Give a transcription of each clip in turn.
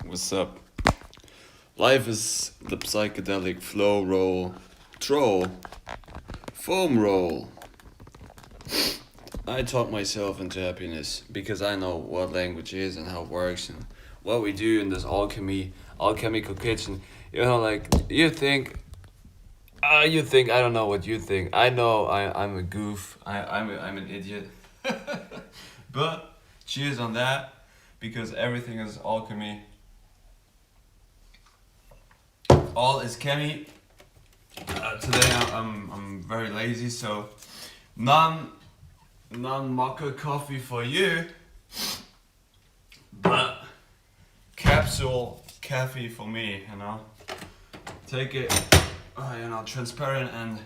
What's up? Life is the psychedelic flow roll, troll, foam roll. I talk myself into happiness because I know what language is and how it works and what we do in this alchemical kitchen. You know, like you think I don't know what you think. I know I'm a goof. I'm an idiot. But cheers on that, because everything is alchemy. All is chemi. Today I'm very lazy, so non mocha coffee for you, but capsule coffee for me. You know, take it. Transparent and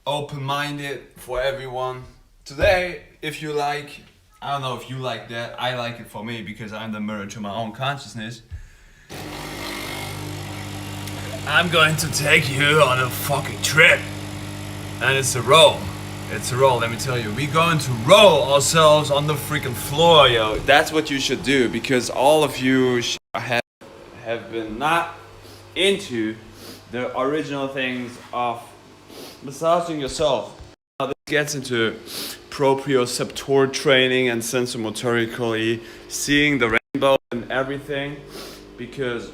open-minded for everyone. Today, if you like, I don't know if you like that, I like it for me because I'm the mirror to my own consciousness. I'm going to take you on a fucking trip. And it's a roll. It's a roll, let me tell you. We're going to roll ourselves on the freaking floor, yo. That's what you should do, because all of you have been not into the original things of massaging yourself. Now this gets into proprioceptor training and sensomotorically seeing the rainbow and everything, because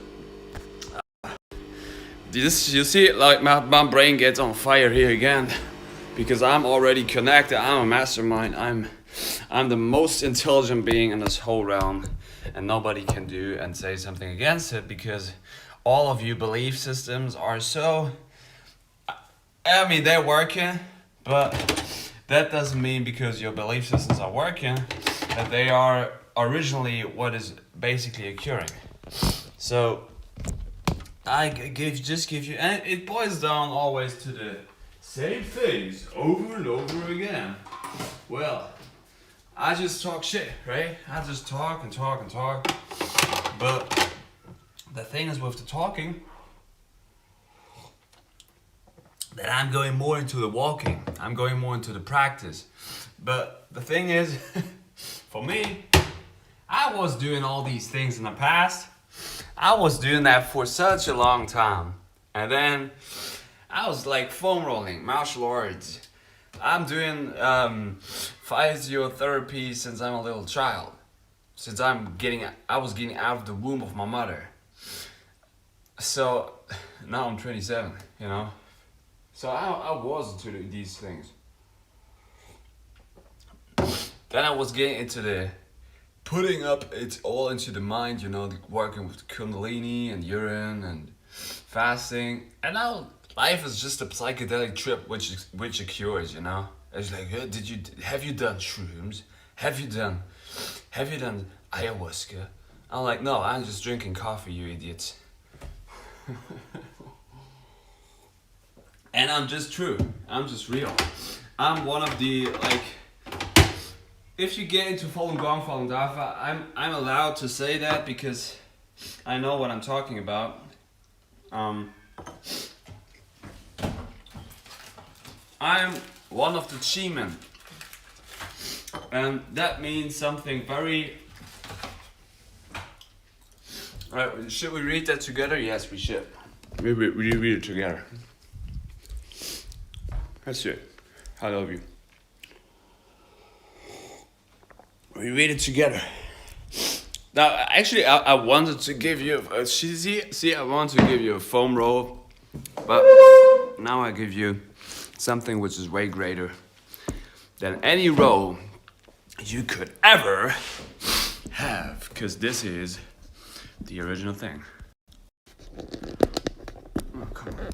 you see, like my brain gets on fire here again, because I'm already connected. I'm a mastermind. I'm the most intelligent being in this whole realm, and nobody can do and say something against it, because all of you belief systems are so, I mean, they're working, but that doesn't mean because your belief systems are working that they are originally what is basically occurring. So I just give you, and it boils down always to the same things over and over again. Well, I just talk shit, right? I just talk and talk and talk. But the thing is with the talking, that I'm going more into the walking. I'm going more into the practice. But the thing is, for me, I was doing all these things in the past. I was doing that for such a long time. And then I was like foam rolling, martial arts. I'm doing physiotherapy since I'm a little child. Since I was getting out of the womb of my mother. So now I'm 27, you know. So I was into these things. Then I was getting into the putting up it all into the mind, you know, working with Kundalini and urine and fasting. And now life is just a psychedelic trip which occurs, you know. It's like, have you done shrooms? Have you done ayahuasca? I'm like, no, I'm just drinking coffee, you idiots. And I'm just true. I'm just real. I'm one of the, like, if you get into Falun Gong, Falun Dafa, I'm allowed to say that because I know what I'm talking about. I'm one of the chi men. And that means something very... should we read that together? Yes, we should. We read it together. That's it. I love you. We read it together. Now, actually, I wanted to give you... I want to give you a foam roll. But now I give you something which is way greater than any roll you could ever have. Because this is the original thing. Oh, come on.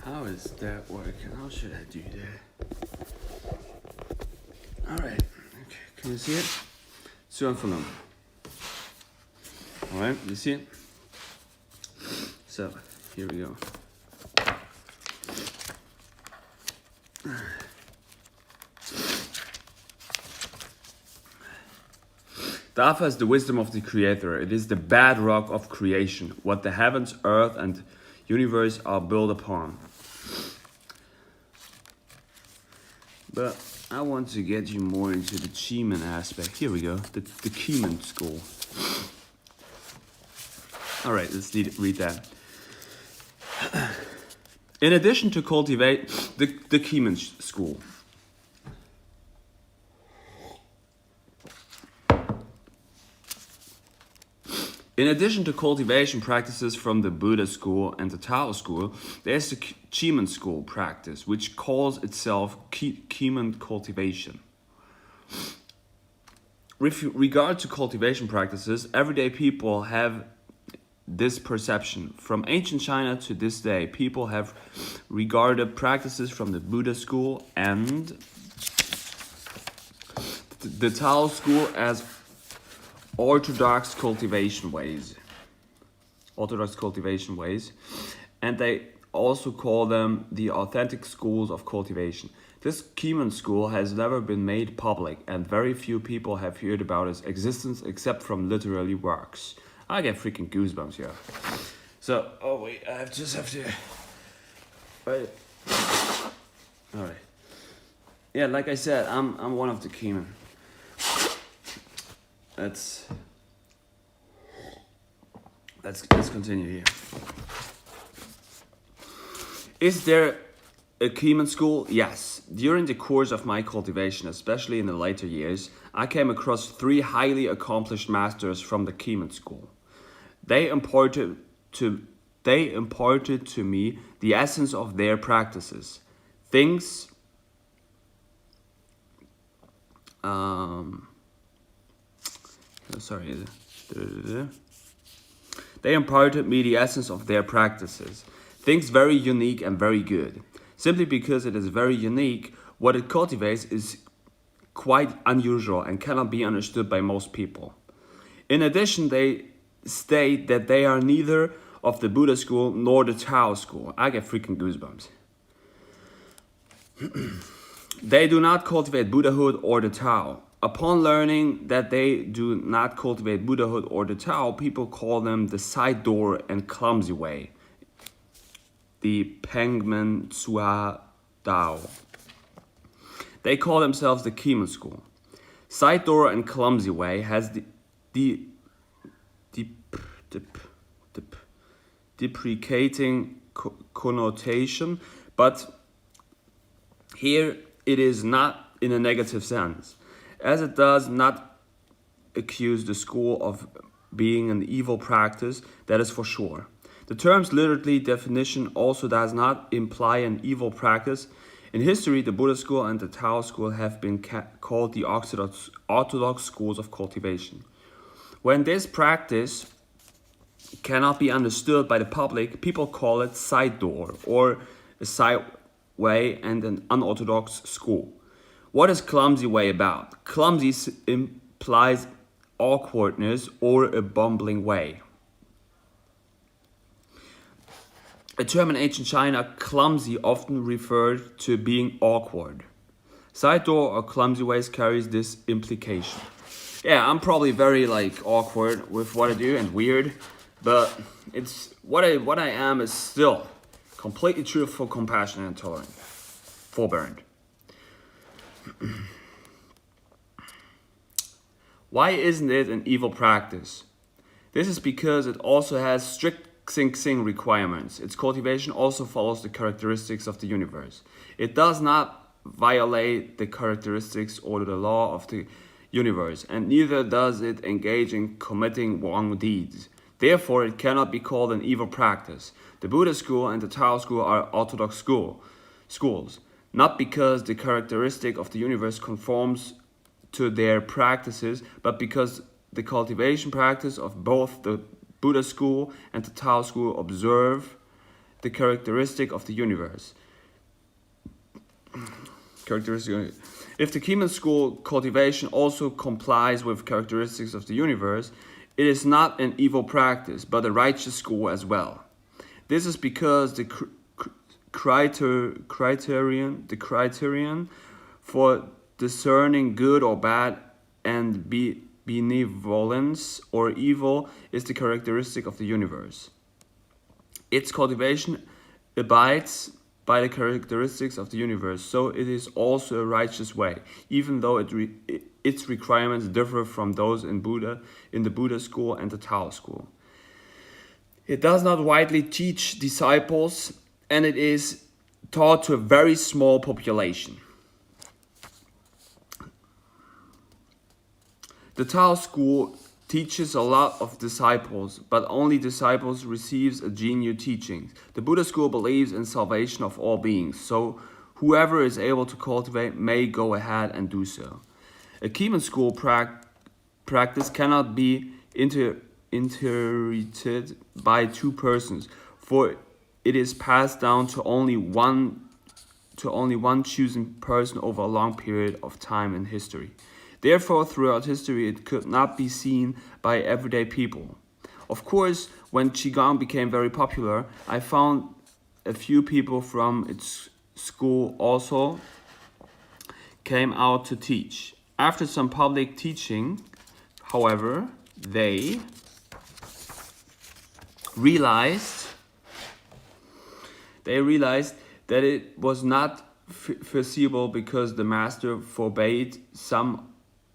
How is that working? How should I do that? Alright. Okay. Can you see it? Zu angenommen. Alright, you see it? So, here we go. Dafa is the wisdom of the creator. It is the bedrock of creation, what the heavens, earth, and universe are built upon. But I want to get you more into the Cheeman aspect. Here we go, the Cheeman school. All right, let's read that. In addition to cultivate the Cheeman school. In addition to cultivation practices from the Buddha school and the Tao school, there's the Cheeman school practice, which calls itself Cheeman cultivation. With regard to cultivation practices, everyday people have this perception. From ancient China to this day, people have regarded practices from the Buddha school and the Tao school as orthodox cultivation ways, and they also call them the authentic schools of cultivation. This Cheeman school has never been made public, and very few people have heard about its existence except from literary works. I get freaking goosebumps here. So, oh wait, I just have to. Right. All right. Yeah, like I said, I'm one of the Cheeman. Let's continue here. Is there a Cheeman school? Yes. During the course of my cultivation, especially in the later years, I came across 3 highly accomplished masters from the Cheeman school. They imparted to me the essence of their practices. Things They imparted me the essence of their practices. Things very unique and very good. Simply because it is very unique, what it cultivates is quite unusual and cannot be understood by most people. In addition, they state that they are neither of the Buddha school nor the Tao school. I get freaking goosebumps. They do not cultivate Buddhahood or the Tao. Upon learning that they do not cultivate Buddhahood or the Tao, people call them the side door and clumsy way, the Pengmen Tsua Dao. They call themselves the Cheeman school. Side door and clumsy way has the deprecating connotation, but here it is not in a negative sense, as it does not accuse the school of being an evil practice, that is for sure. The term's literary definition also does not imply an evil practice. In history, the Buddha school and the Tao school have been called the orthodox schools of cultivation. When this practice cannot be understood by the public, people call it side door or a side way and an unorthodox school. What is clumsy way about? Clumsy implies awkwardness or a bumbling way. A term in ancient China, clumsy, often referred to being awkward. Side door or clumsy ways carries this implication. Yeah, I'm probably very awkward with what I do and weird, but it's what I am is still completely truthful, compassionate, and tolerant. Forbearant. Why isn't it an evil practice? This is because it also has strict Xing requirements. Its cultivation also follows the characteristics of the universe. It does not violate the characteristics or the law of the universe, and neither does it engage in committing wrong deeds. Therefore, it cannot be called an evil practice. The Buddha school and the Tao school are orthodox schools, not because the characteristic of the universe conforms to their practices, but because the cultivation practice of both the Buddha school and the Tao school observe the characteristic of the universe. If the Cheeman school cultivation also complies with characteristics of the universe, it is not an evil practice, but a righteous school as well. This is because the criterion for discerning good or bad and benevolence or evil is the characteristic of the universe. Its cultivation abides by the characteristics of the universe, so it is also a righteous way, even though its requirements differ from those in the Buddha school and the Tao school. It does not widely teach disciples, and it is taught to a very small population. The Tao school teaches a lot of disciples, but only disciples receives a genuine teaching. The Buddha school believes in salvation of all beings, so whoever is able to cultivate may go ahead and do so. A Kimen school practice cannot be inherited by two persons, for it is passed down to only one chosen person over a long period of time in history. Therefore, throughout history, it could not be seen by everyday people. Of course, when Qigong became very popular, I found a few people from its school also came out to teach. After some public teaching, however, they realized that it was not feasible because the master forbade some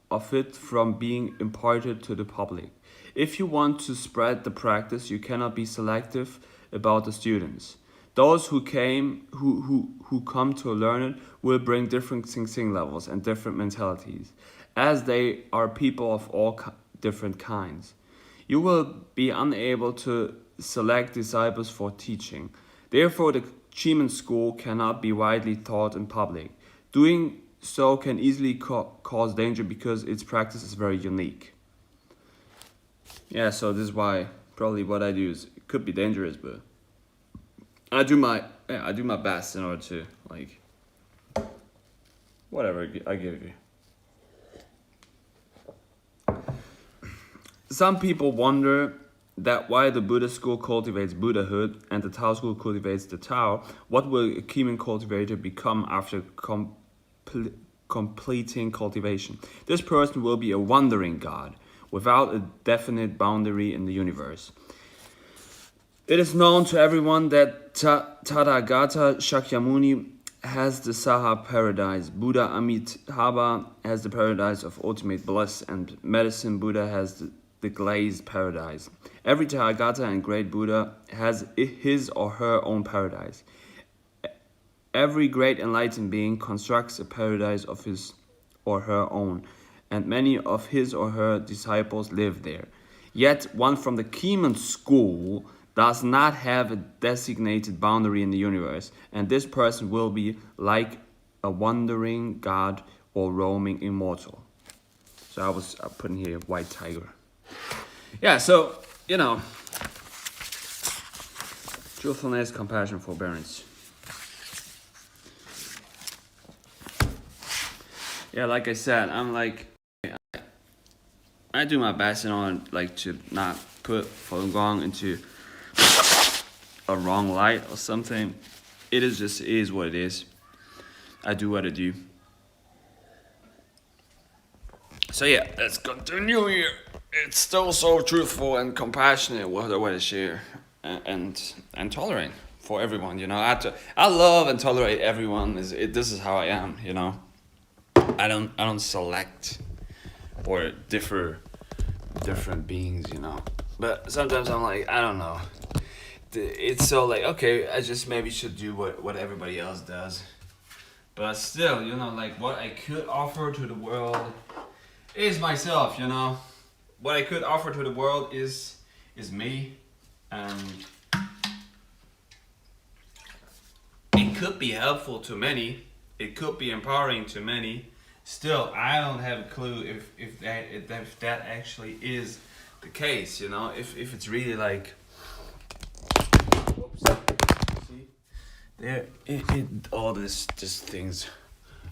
of it from being imparted to the public. If you want to spread the practice, you cannot be selective about the students. Those who come to learn it will bring different Sing levels and different mentalities, as they are people of all different kinds. You will be unable to select disciples for teaching. Therefore, the Qigong school cannot be widely taught in public. Doing so can easily cause danger because its practice is very unique. Yeah, so this is why probably what I do is it could be dangerous, but I do my best in order to like whatever I give you. Some people wonder that why the Buddha school cultivates Buddhahood and the Tao school cultivates the Tao, what will a Kimen cultivator become after completing cultivation? This person will be a wandering god, without a definite boundary in the universe. It is known to everyone that Tathagata Shakyamuni has the Saha paradise, Buddha Amitabha has the paradise of ultimate bliss, and Medicine Buddha has the glazed paradise. Every Tathagata and great Buddha has his or her own paradise. Every great enlightened being constructs a paradise of his or her own, and many of his or her disciples live there. Yet one from the Kimen school does not have a designated boundary in the universe, and this person will be like a wandering god or roaming immortal. So I was putting here white tiger. Yeah, so, you know, truthfulness, compassion, forbearance. Yeah, like I said, I'm like, I do my best in order like to not put Falun Gong into a wrong light or something. It is what it is. I do what I do. So yeah, let's continue here. It's still so truthful and compassionate what I share and tolerant for everyone. You know, I love and tolerate everyone. This is how I am. You know, I don't select or different beings. You know, but sometimes I'm like, I don't know. It's so like, okay, I just maybe should do what everybody else does. But still, you know, like what I could offer to the world is myself, you know. What I could offer to the world is me. And it could be helpful to many. It could be empowering to many. Still, I don't have a clue if that actually is the case, you know. If it's really like, see, there all these things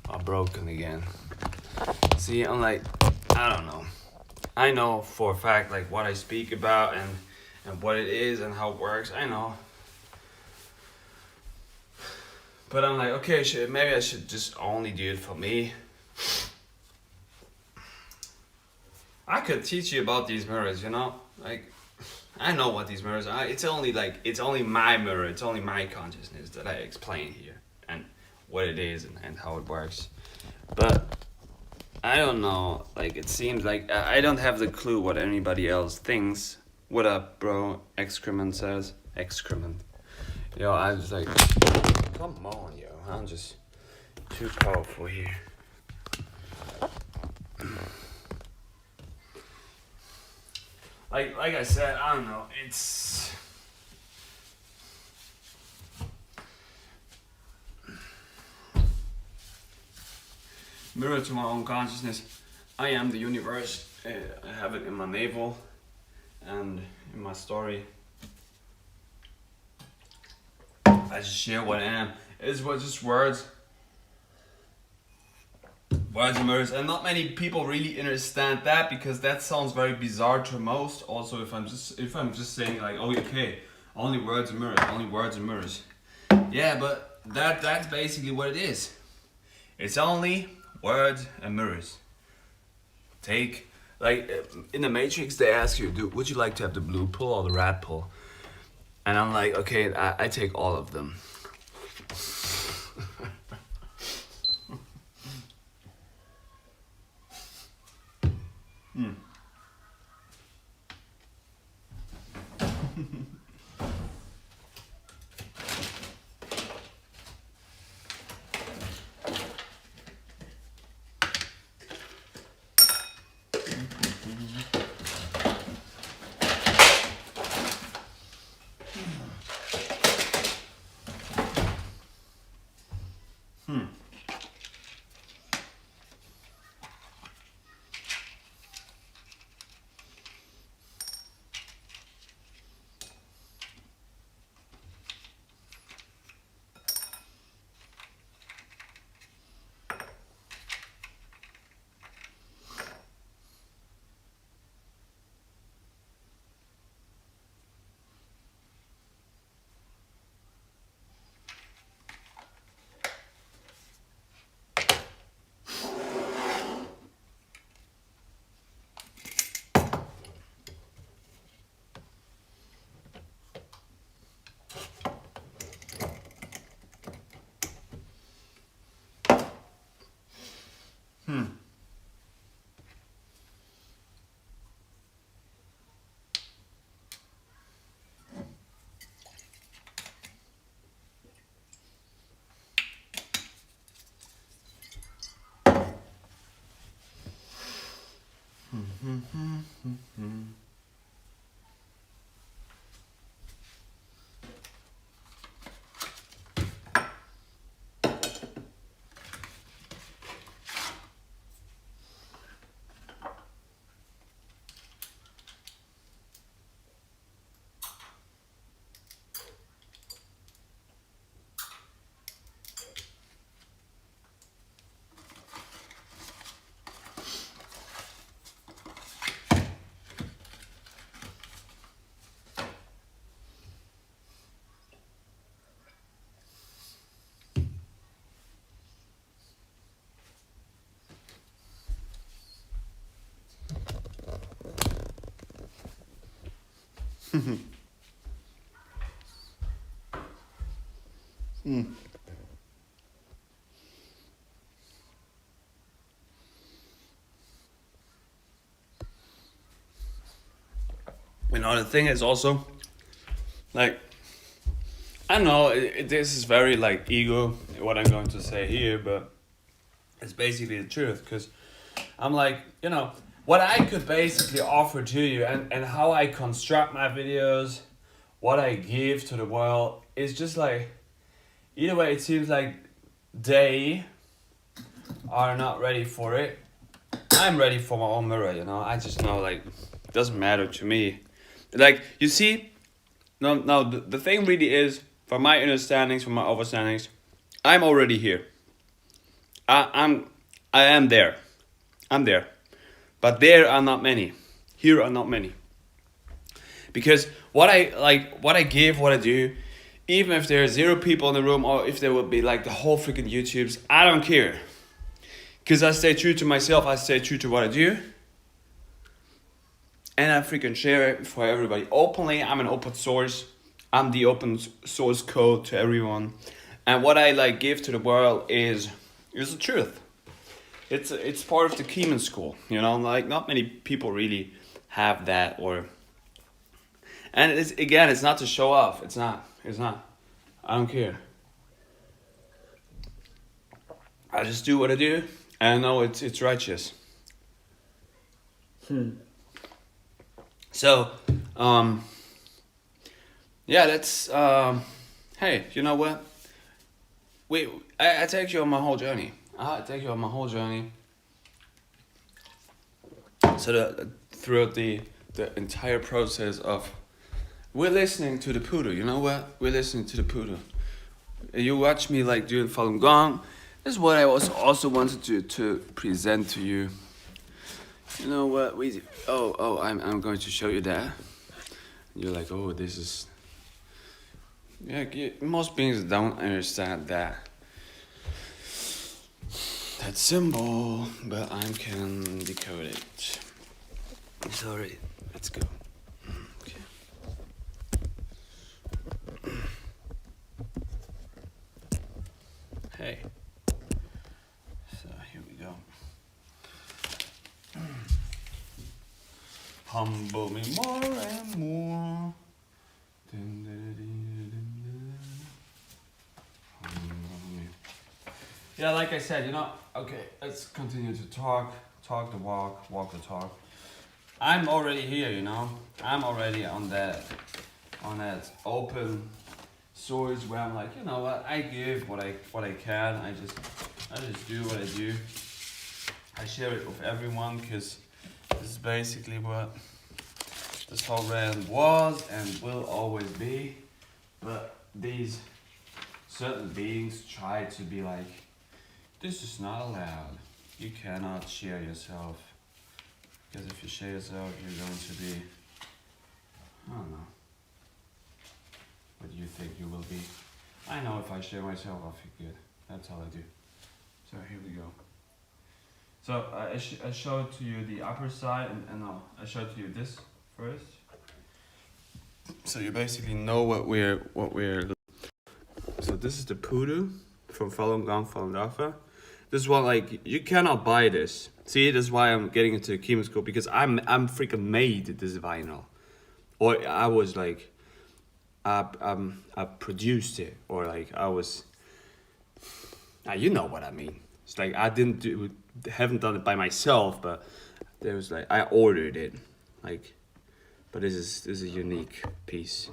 are broken again. See, I'm like, I don't know. I know for a fact like what I speak about and what it is and how it works. I know. But I'm like, okay, maybe I should just only do it for me. I could teach you about these mirrors, you know? Like, I know what these mirrors are. It's only my mirror. It's only my consciousness that I explain here and what it is and how it works. But I don't know. Like it seems like I don't have the clue what anybody else thinks. What up, bro? Excrement says excrement. Yo, I was like, come on, yo. I'm just too powerful here. Like I said, I don't know. It's mirror to my own consciousness. I am the universe. I have it in my navel and in my story. I just share what I am. It's just words. Words and mirrors, and not many people really understand that because that sounds very bizarre to most. Also, if I'm just saying like, oh, okay, only words and mirrors, only words and mirrors. Yeah, but that's basically what it is. It's only words and mirrors. Take like in the Matrix, they ask you, would you like to have the blue pill or the red pill? And I'm like, okay, I take all of them. You know, the thing is also, like, I don't know, this is very, like, ego, what I'm going to say here, but it's basically the truth, because I'm like, you know, what I could basically offer to you and how I construct my videos, what I give to the world, is just like, either way, it seems like they are not ready for it. I'm ready for my own mirror, you know, I just know, like, it doesn't matter to me. Like, you see, no, the thing really is, from my understandings, from my overstandings, I'm already here. I am there. I'm there. But there are not many. Here are not many. Because what I give, what I do, even if there are 0 people in the room, or if there would be like the whole freaking YouTubes, I don't care. Because I stay true to myself, I stay true to what I do. and I freaking share it for everybody openly. I'm an open source. I'm the open source code to everyone, and what I like give to the world is the truth. It's part of the Keeman school, you know. Like not many people really have that, or and it's again, it's not to show off. It's not. It's not. I don't care. I just do what I do, and I know it's righteous. So, yeah, let's. Hey, you know what? I take you on my whole journey. I take you on my whole journey. So throughout the entire process of, we're listening to the poodle. You know what? We're listening to the poodle. You watch me like doing Falun Gong. This is what I also wanted to present to you. You know what? I'm going to show you that. You're like, oh, this is. Yeah, most beings don't understand that symbol, but I can decode it. Sorry, let's go. Okay. Hey. So here we go. Humble me more and more. Yeah, like I said, you know, okay, let's continue to talk the walk the talk. I'm already here, you know. I'm already on that open source where I'm like, you know what, I give what I can. I just do what I do. I share it with everyone because this is basically what this whole brand was and will always be. But these certain beings try to be like, this is not allowed. You cannot share yourself. Because if you share yourself, you're going to be, I don't know, what you think you will be. I know if I share myself, I'll feel good. That's all I do. So here we go. So I showed to you the upper side, and no, I showed to you this first. So you basically know what we're. So this is the poodoo from Falun Gong, Falun Dafa. This is what, like, you cannot buy this. See, this is why I'm getting into Keeman school, because I'm freaking made this vinyl, or I was like, I produced it, or like I was. You know what I mean. It's like I haven't done it by myself, but there was like I ordered it, like. But this is a unique piece.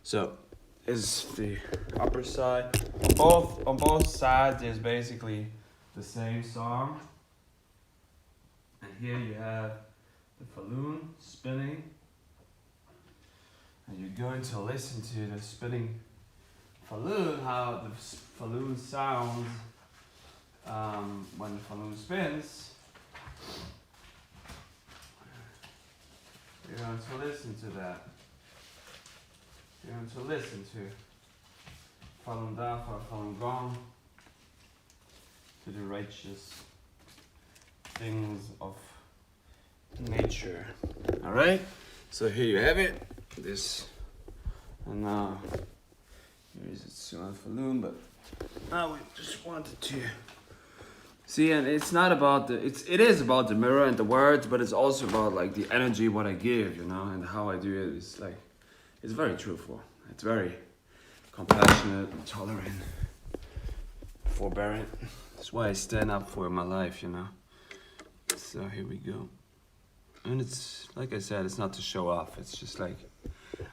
So, this is the upper side. On both sides, there's basically the same song. And here you have the falloon spinning. And you're going to listen to the spinning falloon, how the falloon sounds when the falloon spins. You're going to listen to that. You're going to listen to Falun Dafa, Falun Gong, to the righteous things of nature. Alright? So here you have it. This, and now, here is it still on Falun, but now we just wanted to see, and it's not about it is about the mirror and the words, but it's also about like the energy, what I give, you know, and how I do it. It's like, it's very truthful. It's very compassionate, tolerant, forbearant. That's why I stand up for my life, you know. So here we go. And it's, like I said, it's not to show off. It's just like,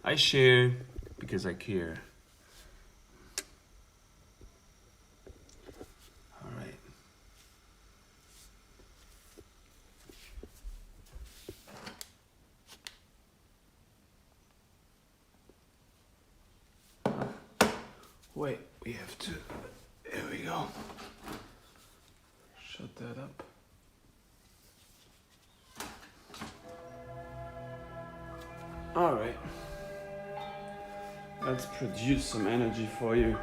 I share because I care. Wait, we have to, there we go. Shut that up. All right. Let's produce some energy for you.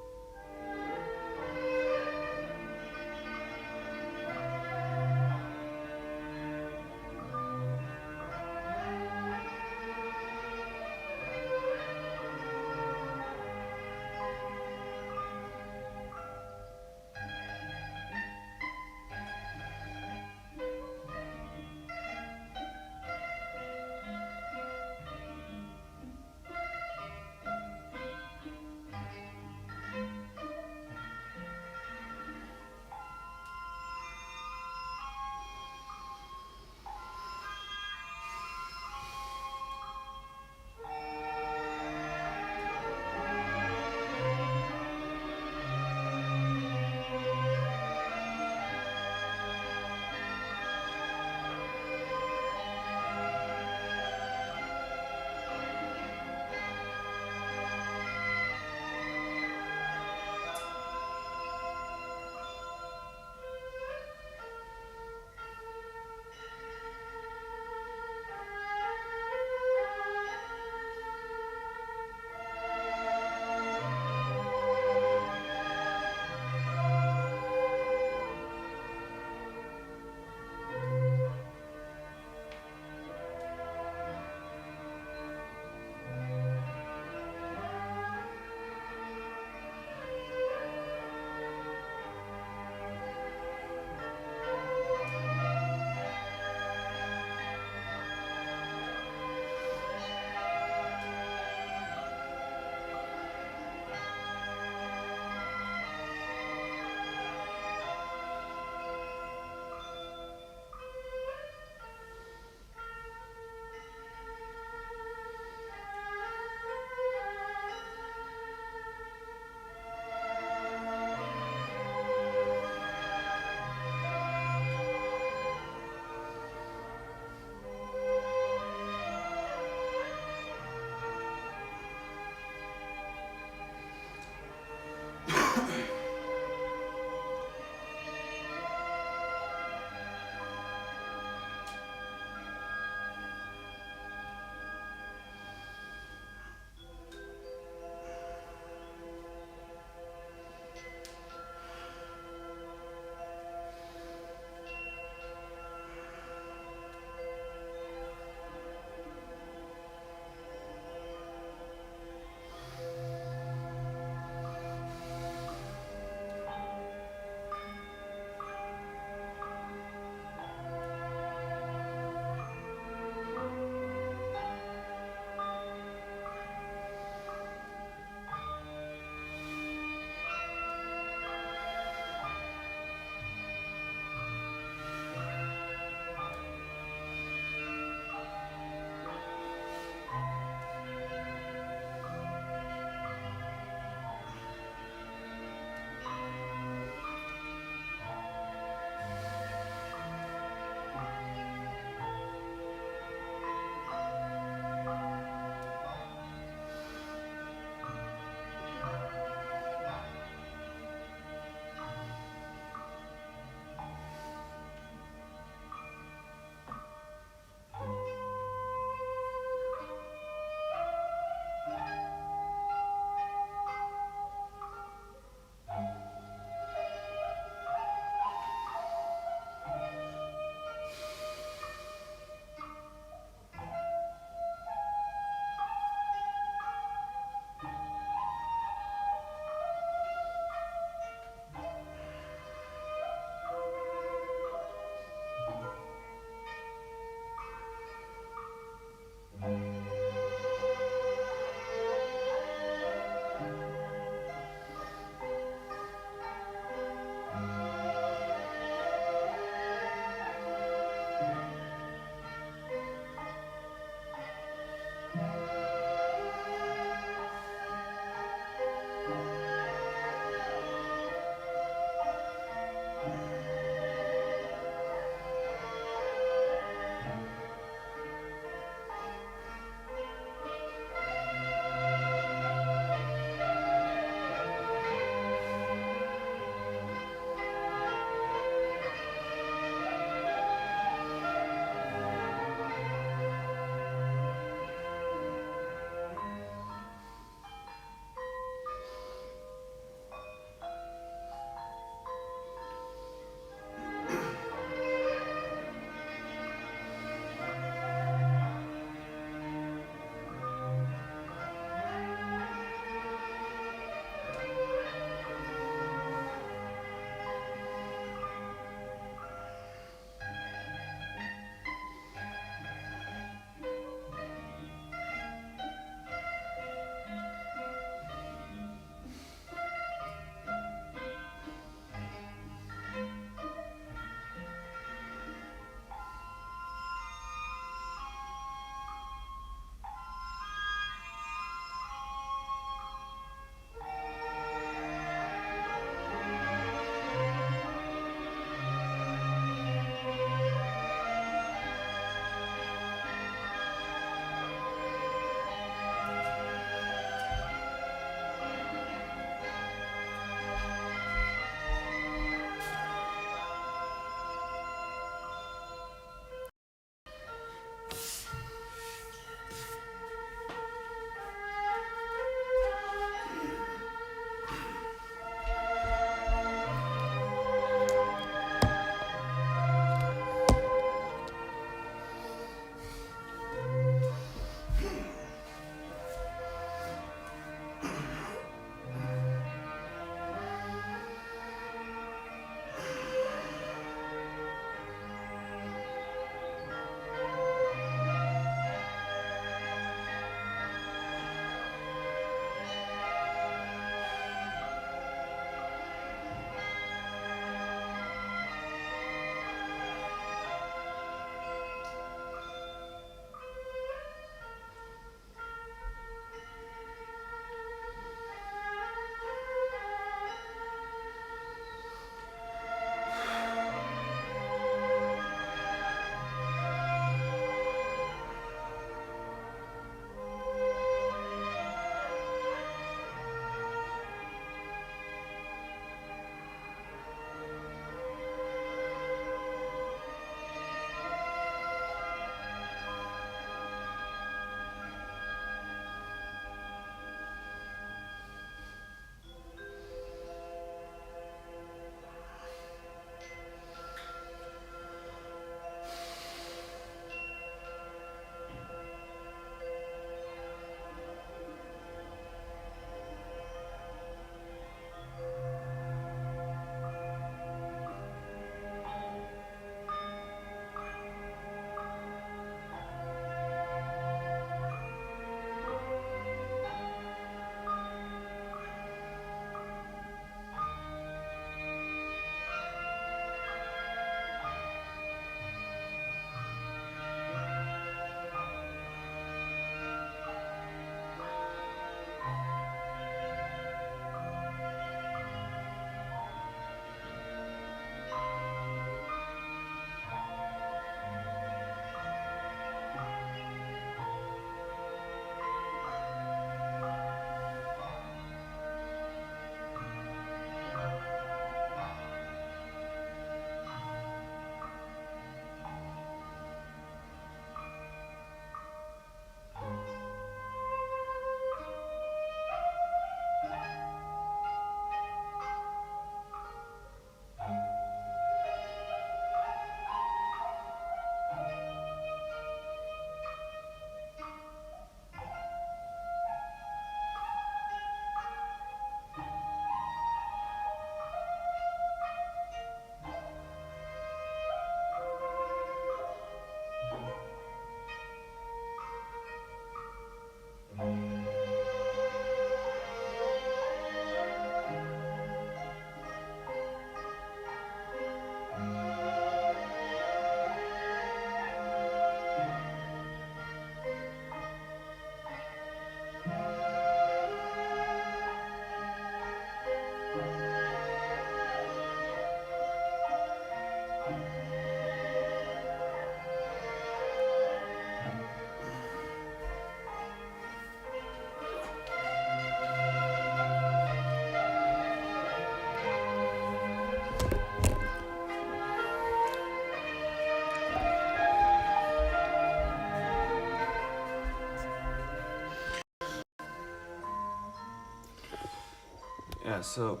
Yeah, so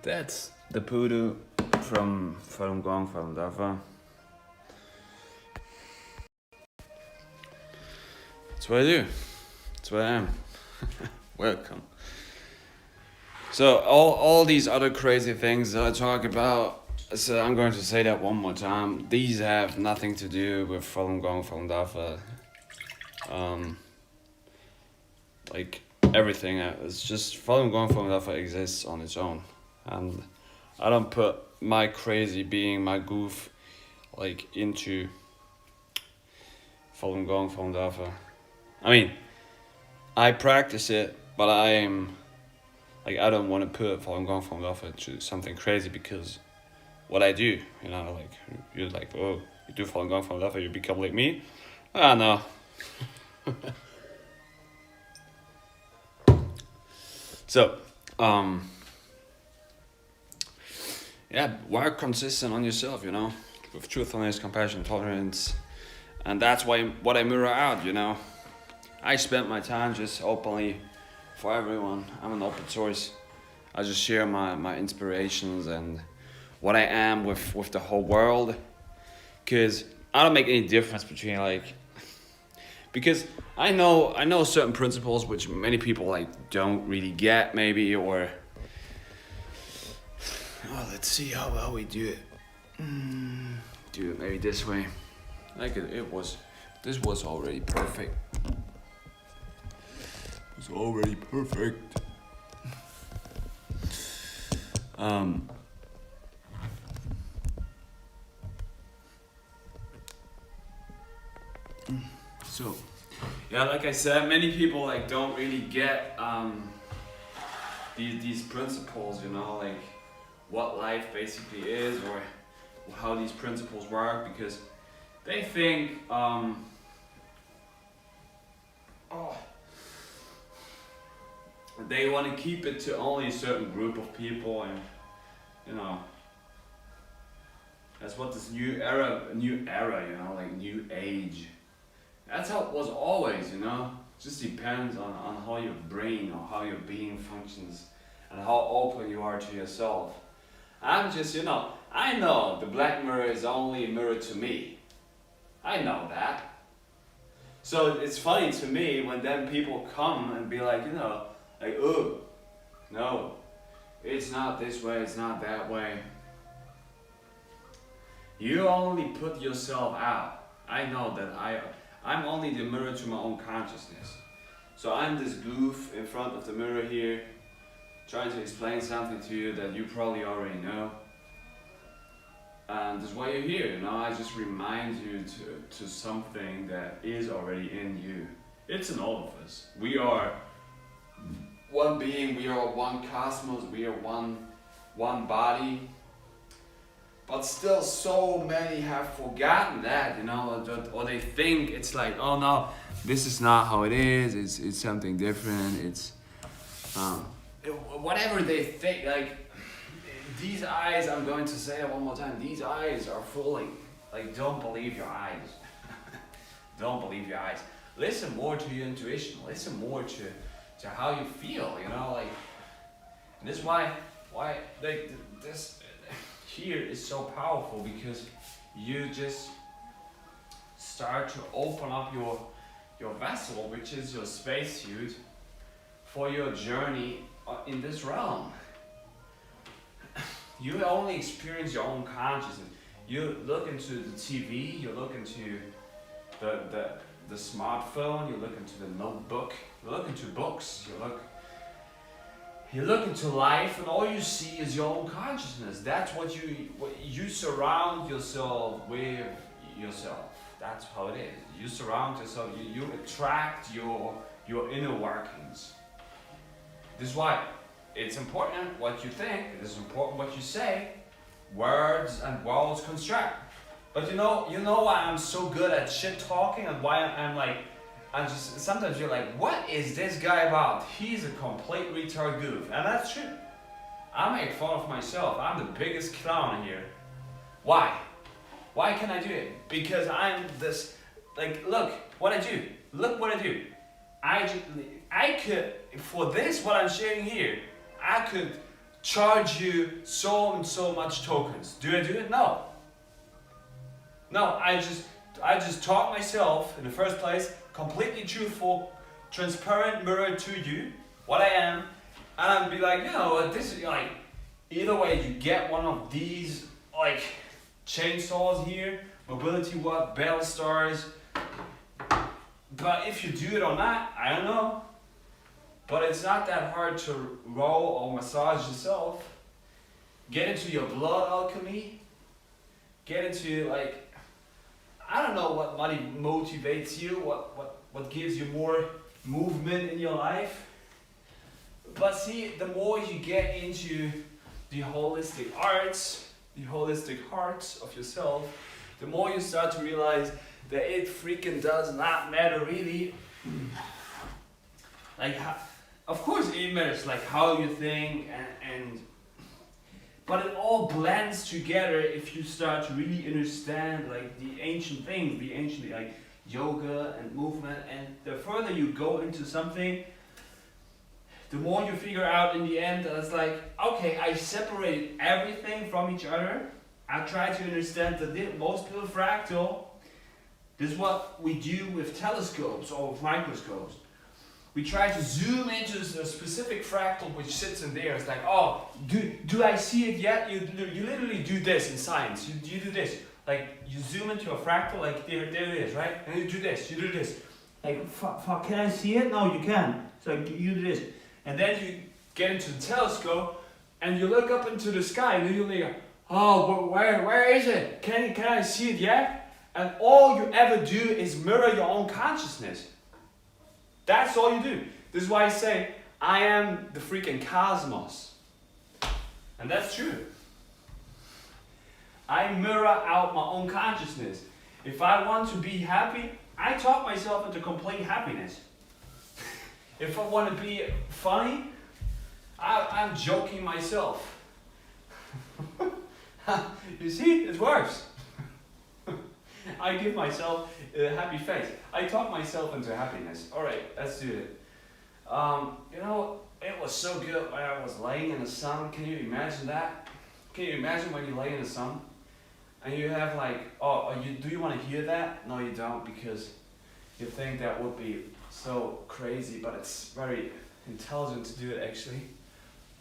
that's the poodoo from Falun Gong, Falun Dafa. That's what I do. That's what I am. Welcome. So all these other crazy things that I talk about, so I'm going to say that one more time. These have nothing to do with Falun Gong, Falun Dafa. Like everything, it's just Falun Gong, Falun Dafa exists on its own, and I don't put my crazy being, my goof, like into Falun Gong, Falun Dafa. I mean, I practice it, but I don't want to put Falun Gong, Falun Dafa into something crazy, because what I do, like, you're like, oh, you do Falun Gong, Falun Dafa, you become like me? Ah, no. So, yeah, work consistent on yourself, with truthfulness, compassion, tolerance, and that's what I mirror out, I spend my time just openly for everyone. I'm an open source. I just share my inspirations and what I am with the whole world, because I don't make any difference between, like, because I know certain principles which many people, like, don't really get, maybe, or let's see how we do it. Do it maybe this way. Like this was already perfect. It was already perfect. So, yeah, like I said, many people, like, don't really get these principles, like what life basically is, or how these principles work, because they think they want to keep it to only a certain group of people, and that's what this new era, like new age. That's how it was always, Just depends on how your brain or how your being functions and how open you are to yourself. I'm just, I know the black mirror is only a mirror to me. I know that. So it's funny to me when then people come and be like, like, oh, no, it's not this way, it's not that way. You only put yourself out. I know that I'm only the mirror to my own consciousness. So I'm this goof in front of the mirror here, trying to explain something to you that you probably already know. And that's why you're here, I just remind you to something that is already in you. It's in all of us. We are one being, we are one cosmos, we are one body. But still, so many have forgotten that, or they think it's like, oh no, this is not how it is. It's something different. It's whatever they think. Like, these eyes, I'm going to say it one more time. These eyes are fooling. Like, don't believe your eyes. Don't believe your eyes. Listen more to your intuition. Listen more to how you feel. Like, and this is why like this. Here is so powerful, because you just start to open up your vessel, which is your spacesuit, for your journey in this realm. You only experience your own consciousness. You look into the TV, you look into the smartphone, you look into the notebook, you look into books, you look into life, and all you see is your own consciousness. That's what you surround yourself with yourself. That's how it is. You surround yourself, you attract your inner workings. This is why it's important what you think, it is important what you say. Words and worlds construct. But you know why I'm so good at shit talking, and why I'm just, sometimes you're like, what is this guy about? He's a complete retard goof. And that's true. I make fun of myself. I'm the biggest clown here. Why? Why can I do it? Because I'm this like, look what I do. Look what I do. I could, for this, what I'm sharing here, I could charge you so and so much tokens. Do I do it? No. No, I just taught myself in the first place, completely truthful, transparent mirror to you, what I am, and I'd be like, you know, this is like, either way, you get one of these like chainsaws here, mobility watt, bell stars. But if you do it or not, I don't know. But it's not that hard to roll or massage yourself. Get into your blood alchemy. Get into like, I don't know what money motivates you, what gives you more movement in your life. But see, the more you get into the holistic arts, the holistic heart of yourself, the more you start to realize that it freaking does not matter really. Like, of course it matters, like how you think and but it all blends together if you start to really understand like the ancient things, the ancient like yoga and movement, and the further you go into something, the more you figure out in the end that it's like, okay, I separated everything from each other. I try to understand the most little fractal. This is what we do with telescopes or with microscopes. We try to zoom into a specific fractal which sits in there. It's like, oh, do I see it yet? You literally do this in science. You do this. Like, you zoom into a fractal, like, there it is, right? And you do this, you do this. Like, fuck, can I see it? No, you can. So you do this. And then you get into the telescope, and you look up into the sky, and you're like, oh, where is it? Can I see it yet? And all you ever do is mirror your own consciousness. That's all you do. This is why I say, I am the freaking cosmos. And that's true. I mirror out my own consciousness. If I want to be happy, I talk myself into complete happiness. If I want to be funny, I'm joking myself. You see, it works. I give myself a happy face. I talk myself into happiness. Alright, let's do it. You know, it was so good when I was laying in the sun. Can you imagine that? Can you imagine when you lay in the sun? And you have like, do you want to hear that? No, you don't, because you think that would be so crazy, but it's very intelligent to do it actually.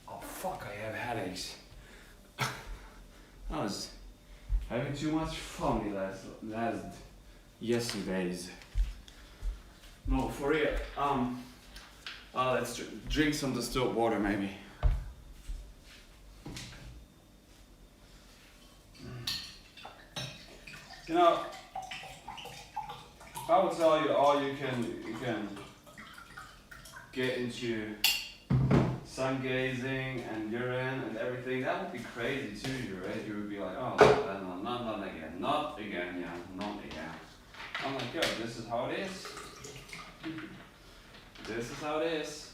Oh fuck, I have headaches. I was having too much fun last yesterday's. No, for real. Let's drink some distilled water maybe. You know, if I would tell you all you can get into sun gazing and urine and everything, that would be crazy to you, right? You would be like, oh, no, not again, not again, yeah, not again. I'm like, yo, this is how it is. This is how it is.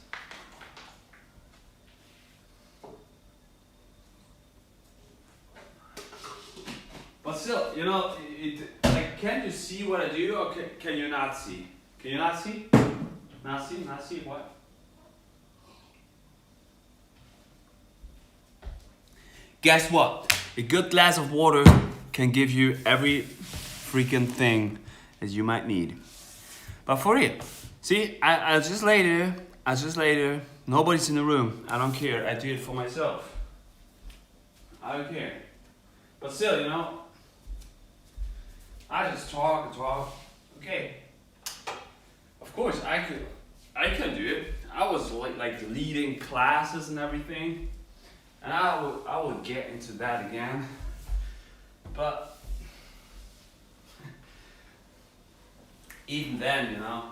But still, you know, like, can you see what I do, or can you not see? Can you not see? Not see? Not see what? Guess what? A good glass of water can give you every freaking thing that you might need. But for real, see, I just lay there. Nobody's in the room. I don't care. I do it for myself. I don't care. But still, you know, I just talk. Okay. Of course, I could do it. I was like leading classes and everything, and I would get into that again. But even then, you know,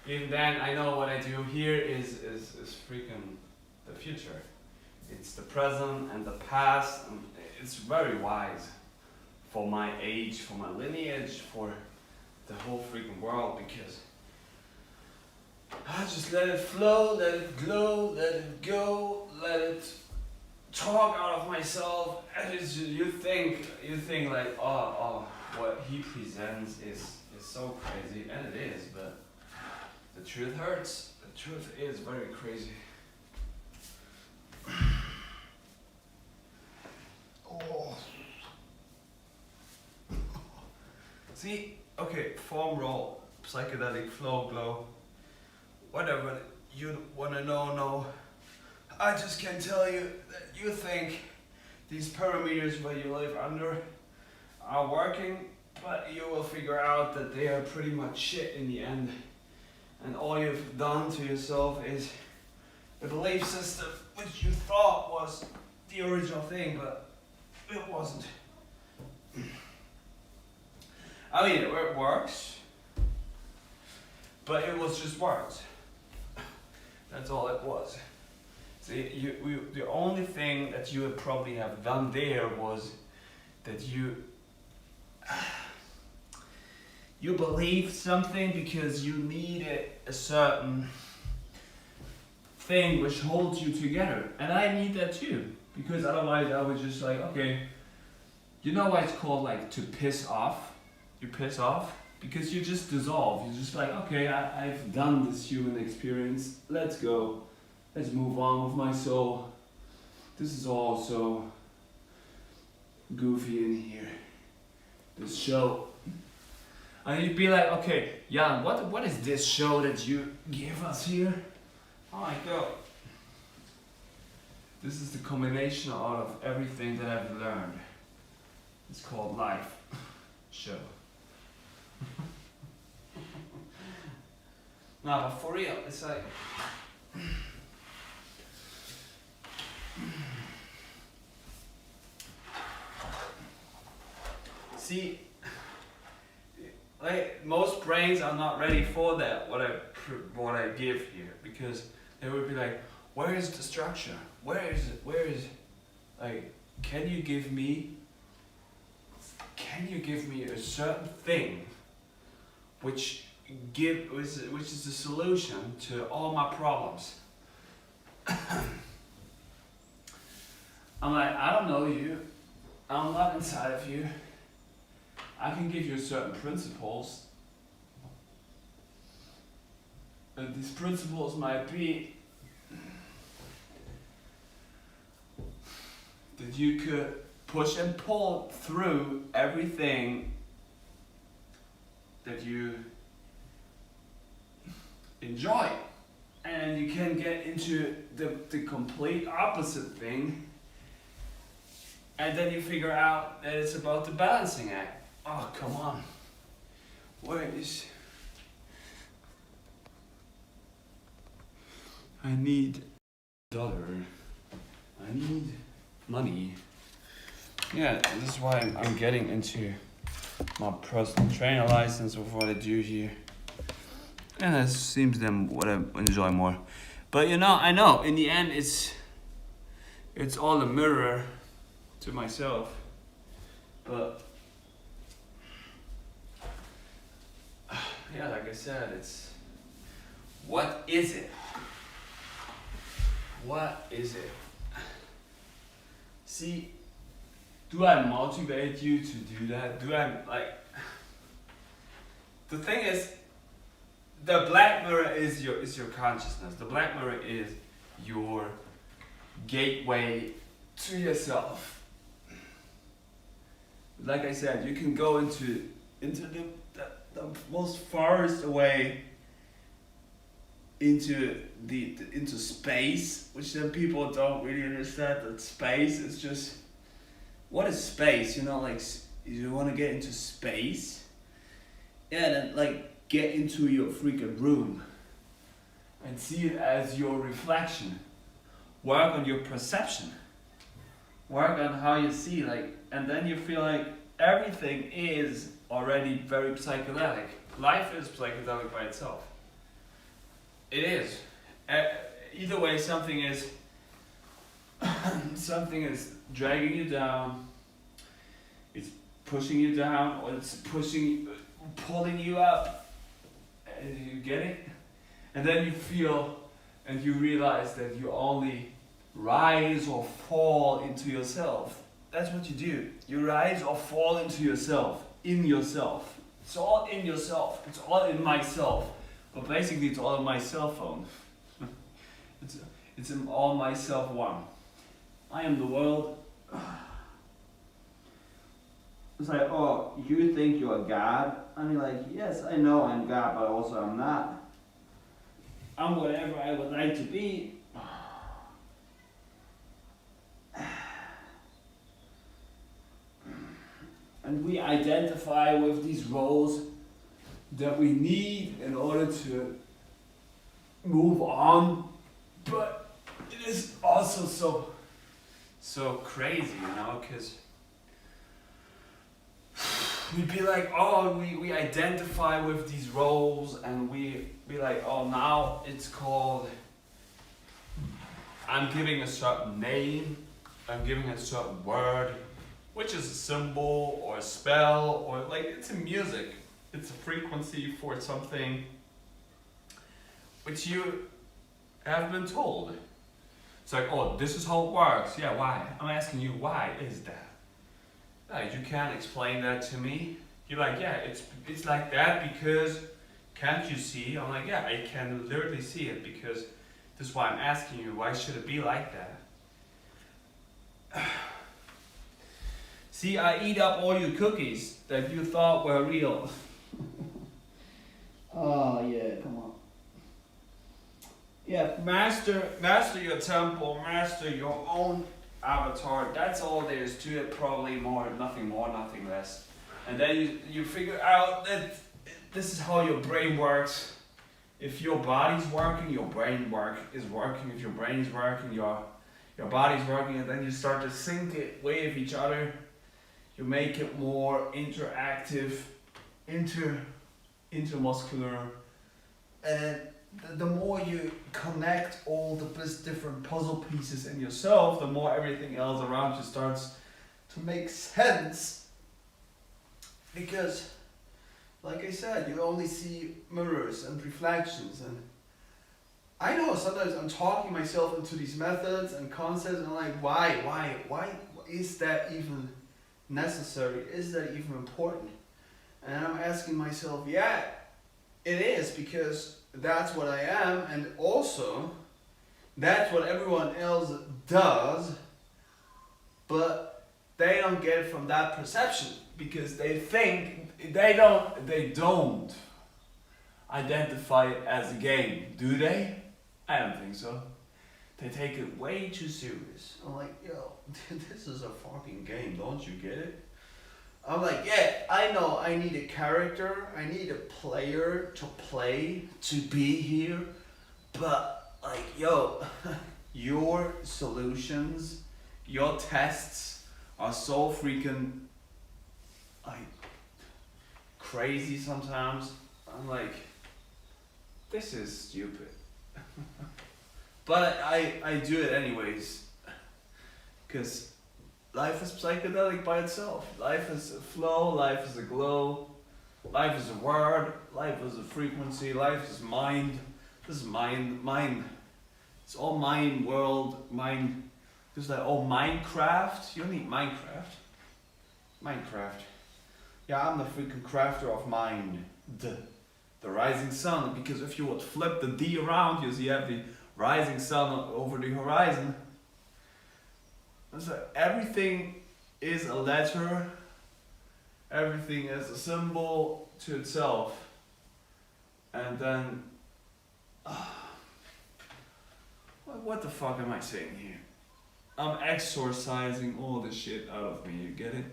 I know what I do here is freaking the future. It's the present and the past, and it's very wise for my age, for my lineage, for the whole freaking world, because I just let it flow, let it glow, let it go, let it talk out of myself. And it's just, you think like, oh, what he presents is is so crazy, and it is, but the truth hurts. The truth is very crazy. Oh. See, okay, foam roll, psychedelic flow glow, whatever you wanna know, no. I just can tell you that you think these parameters where you live under are working, but you will figure out that they are pretty much shit in the end. And all you've done to yourself is a belief system which you thought was the original thing, but it wasn't. I mean, it works, but it was just words. That's all it was. See, the only thing that you would probably have done there was that you believed something because you needed a certain thing which holds you together. And I need that too, because otherwise I was just like, okay, you know why it's called like to piss off? You piss off because you just dissolve. You're just like, okay, I've done this human experience. Let's go. Let's move on with my soul. This is all so goofy in here. This show. And you'd be like, okay, Jan, what is this show that you give us here? Oh my god. This is the combination out of everything that I've learned. It's called life show. No, but for real, it's like see, like most brains are not ready for that. What I give here, because they would be like, where is the structure? Where is it? Where is like? Can you give me a certain thing, which is the solution to all my problems? I'm like, I don't know you. I'm not inside of you. I can give you certain principles. And these principles might be that you could push and pull through everything that you enjoy. And you can get into the complete opposite thing. And then you figure out that it's about the balancing act. Oh, come on. Where is... I need $1. I need money. Yeah, this is why I'm getting into my personal trainer license with what I do here. And it seems them what I enjoy more. But you know, I know in the end it's all a mirror to myself. But yeah, like I said, it's what is it? What is it? See, do I motivate you to do that? Do I like? The thing is, the black mirror is your consciousness. The black mirror is your gateway to yourself. Like I said, you can go into the most farthest away into space, which then people don't really understand that space is just, what is space? You know, like you want to get into space, yeah, then like get into your freaking room and see it as your reflection. Work on your perception. Work on how you see, like, and then you feel like everything is already very psychedelic. Life is psychedelic by itself. It is. Either way, something is dragging you down. It's pushing you down, or it's pulling you up. And you get it? And then you feel and you realize that you only rise or fall into yourself. That's what you do. You rise or fall into yourself, in yourself. It's all in yourself. It's all in myself. But basically, it's all in my cell phone. it's it's in all myself one. I am the world. It's like, oh, you think you're God? I mean, like, yes, I know I'm God, but also I'm not. I'm whatever I would like to be. And we identify with these roles that we need in order to move on. But it is also so crazy, you know, because we'd be like, oh, we identify with these roles, and we be like, oh, now it's called, I'm giving a certain name, I'm giving a certain word, which is a symbol or a spell, or like, it's a music, it's a frequency for something which you have been told. It's like, oh, this is how it works. Yeah, why? I'm asking you, why is that? You can't explain that to me. You're like, yeah, it's like that because, can't you see? I'm like, yeah, I can literally see it because this is why I'm asking you, why should it be like that? See, I eat up all your cookies that you thought were real. Oh yeah, come on. Yeah, master your temple, master your own avatar. That's all there is to it, probably nothing more, nothing less. And then you figure out that this is how your brain works. If your body's working, your brain is working. If your brain is working, your body's working, and then you start to sync it with each other. You make it more interactive, intermuscular, and the more you connect all the different puzzle pieces in yourself, the more everything else around you starts to make sense. Because, like I said, you only see mirrors and reflections, and I know sometimes I'm talking myself into these methods and concepts, and I'm like, why is that even necessary? Is that even important? And I'm asking myself, yeah, it is, because that's what I am, and also that's what everyone else does, but they don't get it from that perception because they think they don't identify it as a game, do they? I don't think so. They take it way too serious. I'm like, yo, this is a fucking game, don't you get it? I'm like, yeah, I know I need a character, I need a player to play, to be here, but like, yo, your solutions, your tests are so freaking like crazy sometimes. I'm like, this is stupid. But I do it anyways, because life is psychedelic by itself. Life is a flow, life is a glow, life is a word, life is a frequency, life is mind. This is mind. It's all mind, world, mind. Just like, oh, Minecraft? You don't need Minecraft. Yeah, I'm the freaking crafter of mind. The rising sun, because if you would flip the D around, you see you have the rising sun over the horizon. So everything is a letter, everything is a symbol to itself. And then, what the fuck am I saying here? I'm exorcising all this shit out of me, you get it?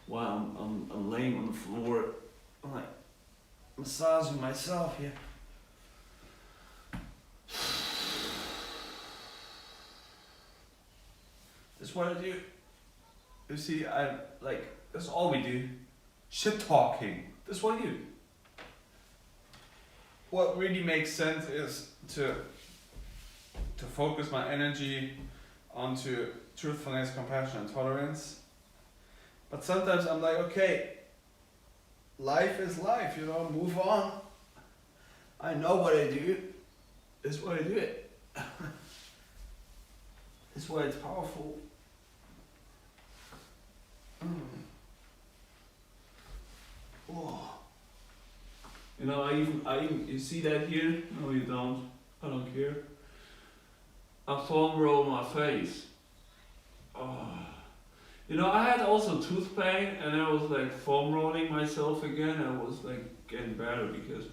While I'm laying on the floor, I'm like massaging myself here. That's what I do. You see, that's all we do. Shit talking. That's what I do. What really makes sense is to focus my energy onto truthfulness, compassion, and tolerance. But sometimes I'm like, okay, life is life, you know, move on. I know what I do. This is why I do it. This is why it's powerful. Oh. You know, you see that here? No, you don't. I don't care. I foam roll my face. Oh. You know, I had also tooth pain, and I was like foam rolling myself again. And I was like getting better because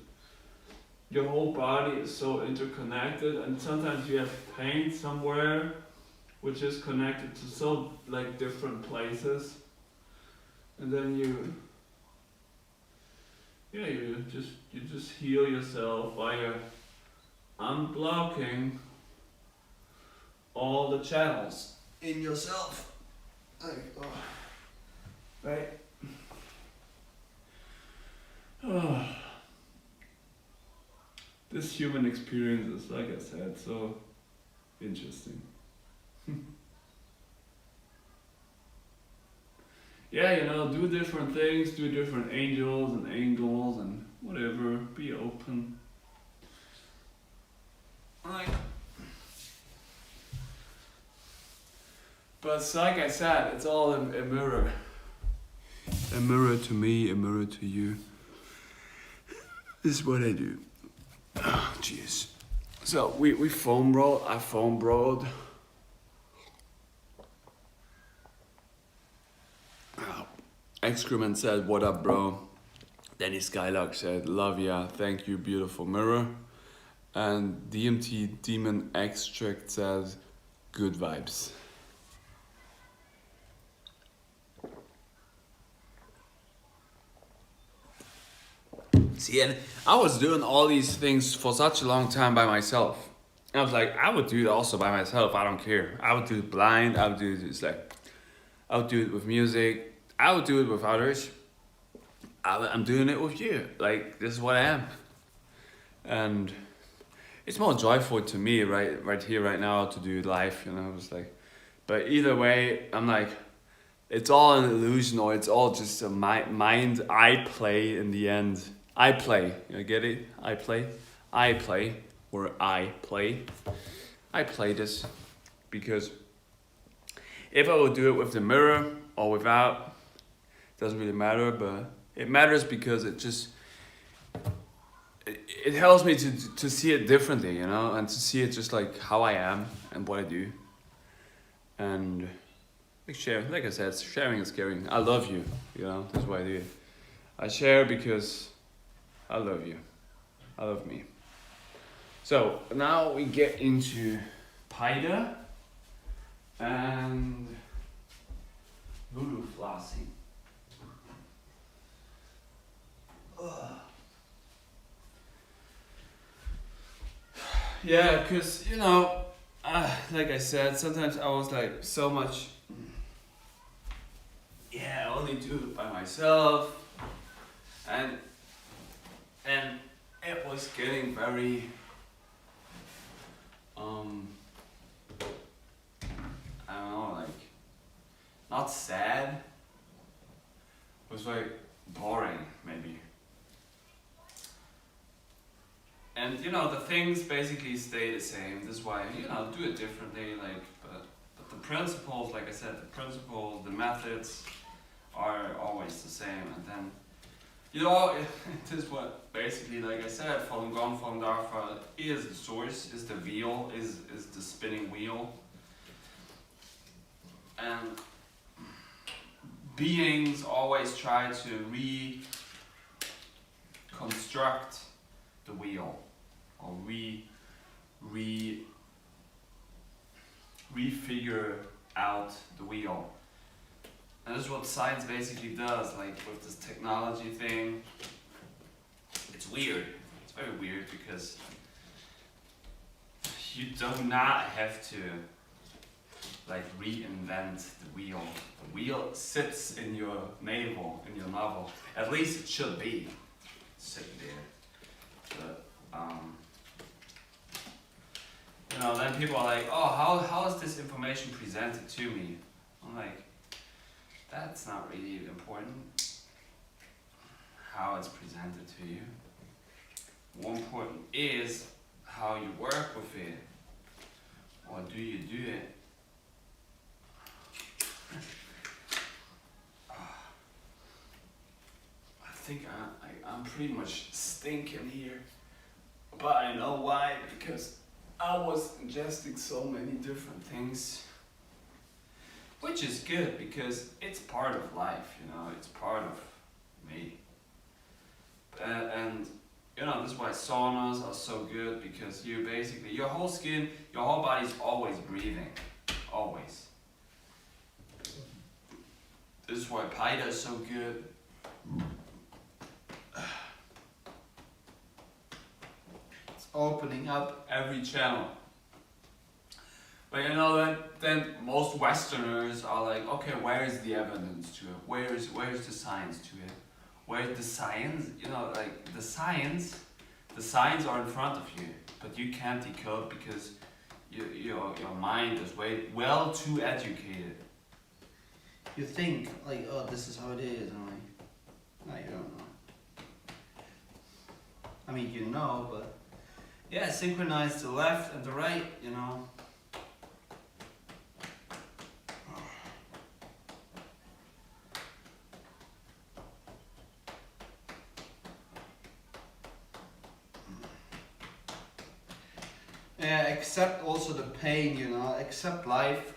your whole body is so interconnected, and sometimes you have pain somewhere, which is connected to so like different places, and then you just heal yourself by unblocking all the channels in yourself. Like, oh, right? Oh. This human experience is, like I said, so interesting. Yeah, you know, do different things, do different angels and angles and whatever, be open. Like, but like I said, it's all a mirror. A mirror to me, a mirror to you. This is what I do. Oh, jeez. So we foam roll. I foam rolled. Excrement said, "What up, bro?" Danny Skylark said, "Love ya, thank you, beautiful mirror." And DMT Demon Extract says, "Good vibes." See, and I was doing all these things for such a long time by myself. I was like, I would do it also by myself. I don't care. I would do it blind. I would do it I would do it with music. I would do it with others. I'm doing it with you. Like, this is what I am. And it's more joyful to me, right here, right now, to do it live. You know, it's like, but either way, I'm like, it's all an illusion, or it's all just a mind I play in the end. I play, you get it? I play, or I play. I play this because if I would do it with the mirror or without, doesn't really matter, but it matters because it helps me to see it differently, you know, and to see it just like how I am and what I do. And like I said, sharing is caring. I love you, you know, that's why I do it. I share because I love you. I love me. So now we get into Paida and voodoo flossing. Yeah, because, you know, like I said, sometimes I was like so much, I only do it by myself. And it was getting very, I don't know, like, not sad, it was like boring, maybe. And, you know, the things basically stay the same. This is why, you know, do it differently, like, but the principles, like I said, the methods are always the same. And then, you know, it is what basically, like I said, Falun Gong, Falun Dafa is the source, is the wheel, is the spinning wheel. And beings always try to reconstruct the wheel, or refigure out the wheel. And this is what science basically does, like with this technology thing. It's weird. It's very weird because you do not have to like reinvent the wheel. The wheel sits in your navel, in your novel. At least it should be sitting there. But you know, then people are like, oh, how is this information presented to me? I'm like, that's not really important how it's presented to you. More important is how you work with it, or do you do it? I think I'm pretty much stinking here. But I know why, because I was ingesting so many different things. Which is good, because it's part of life, you know, it's part of me. And you know, this is why saunas are so good, because you basically, your whole skin, your whole body's always breathing. Always. This is why Paida is so good. It's opening up every channel. But you know, then most Westerners are like, okay, where is the evidence to it? Where is the science to it? Where's the science? You know, like the signs are in front of you, but you can't decode because your mind is well too educated. You think like, oh, this is how it is, and like, no, you don't know. I mean, you know, but yeah, synchronize the left and the right, you know. Yeah, accept also the pain, you know, accept life,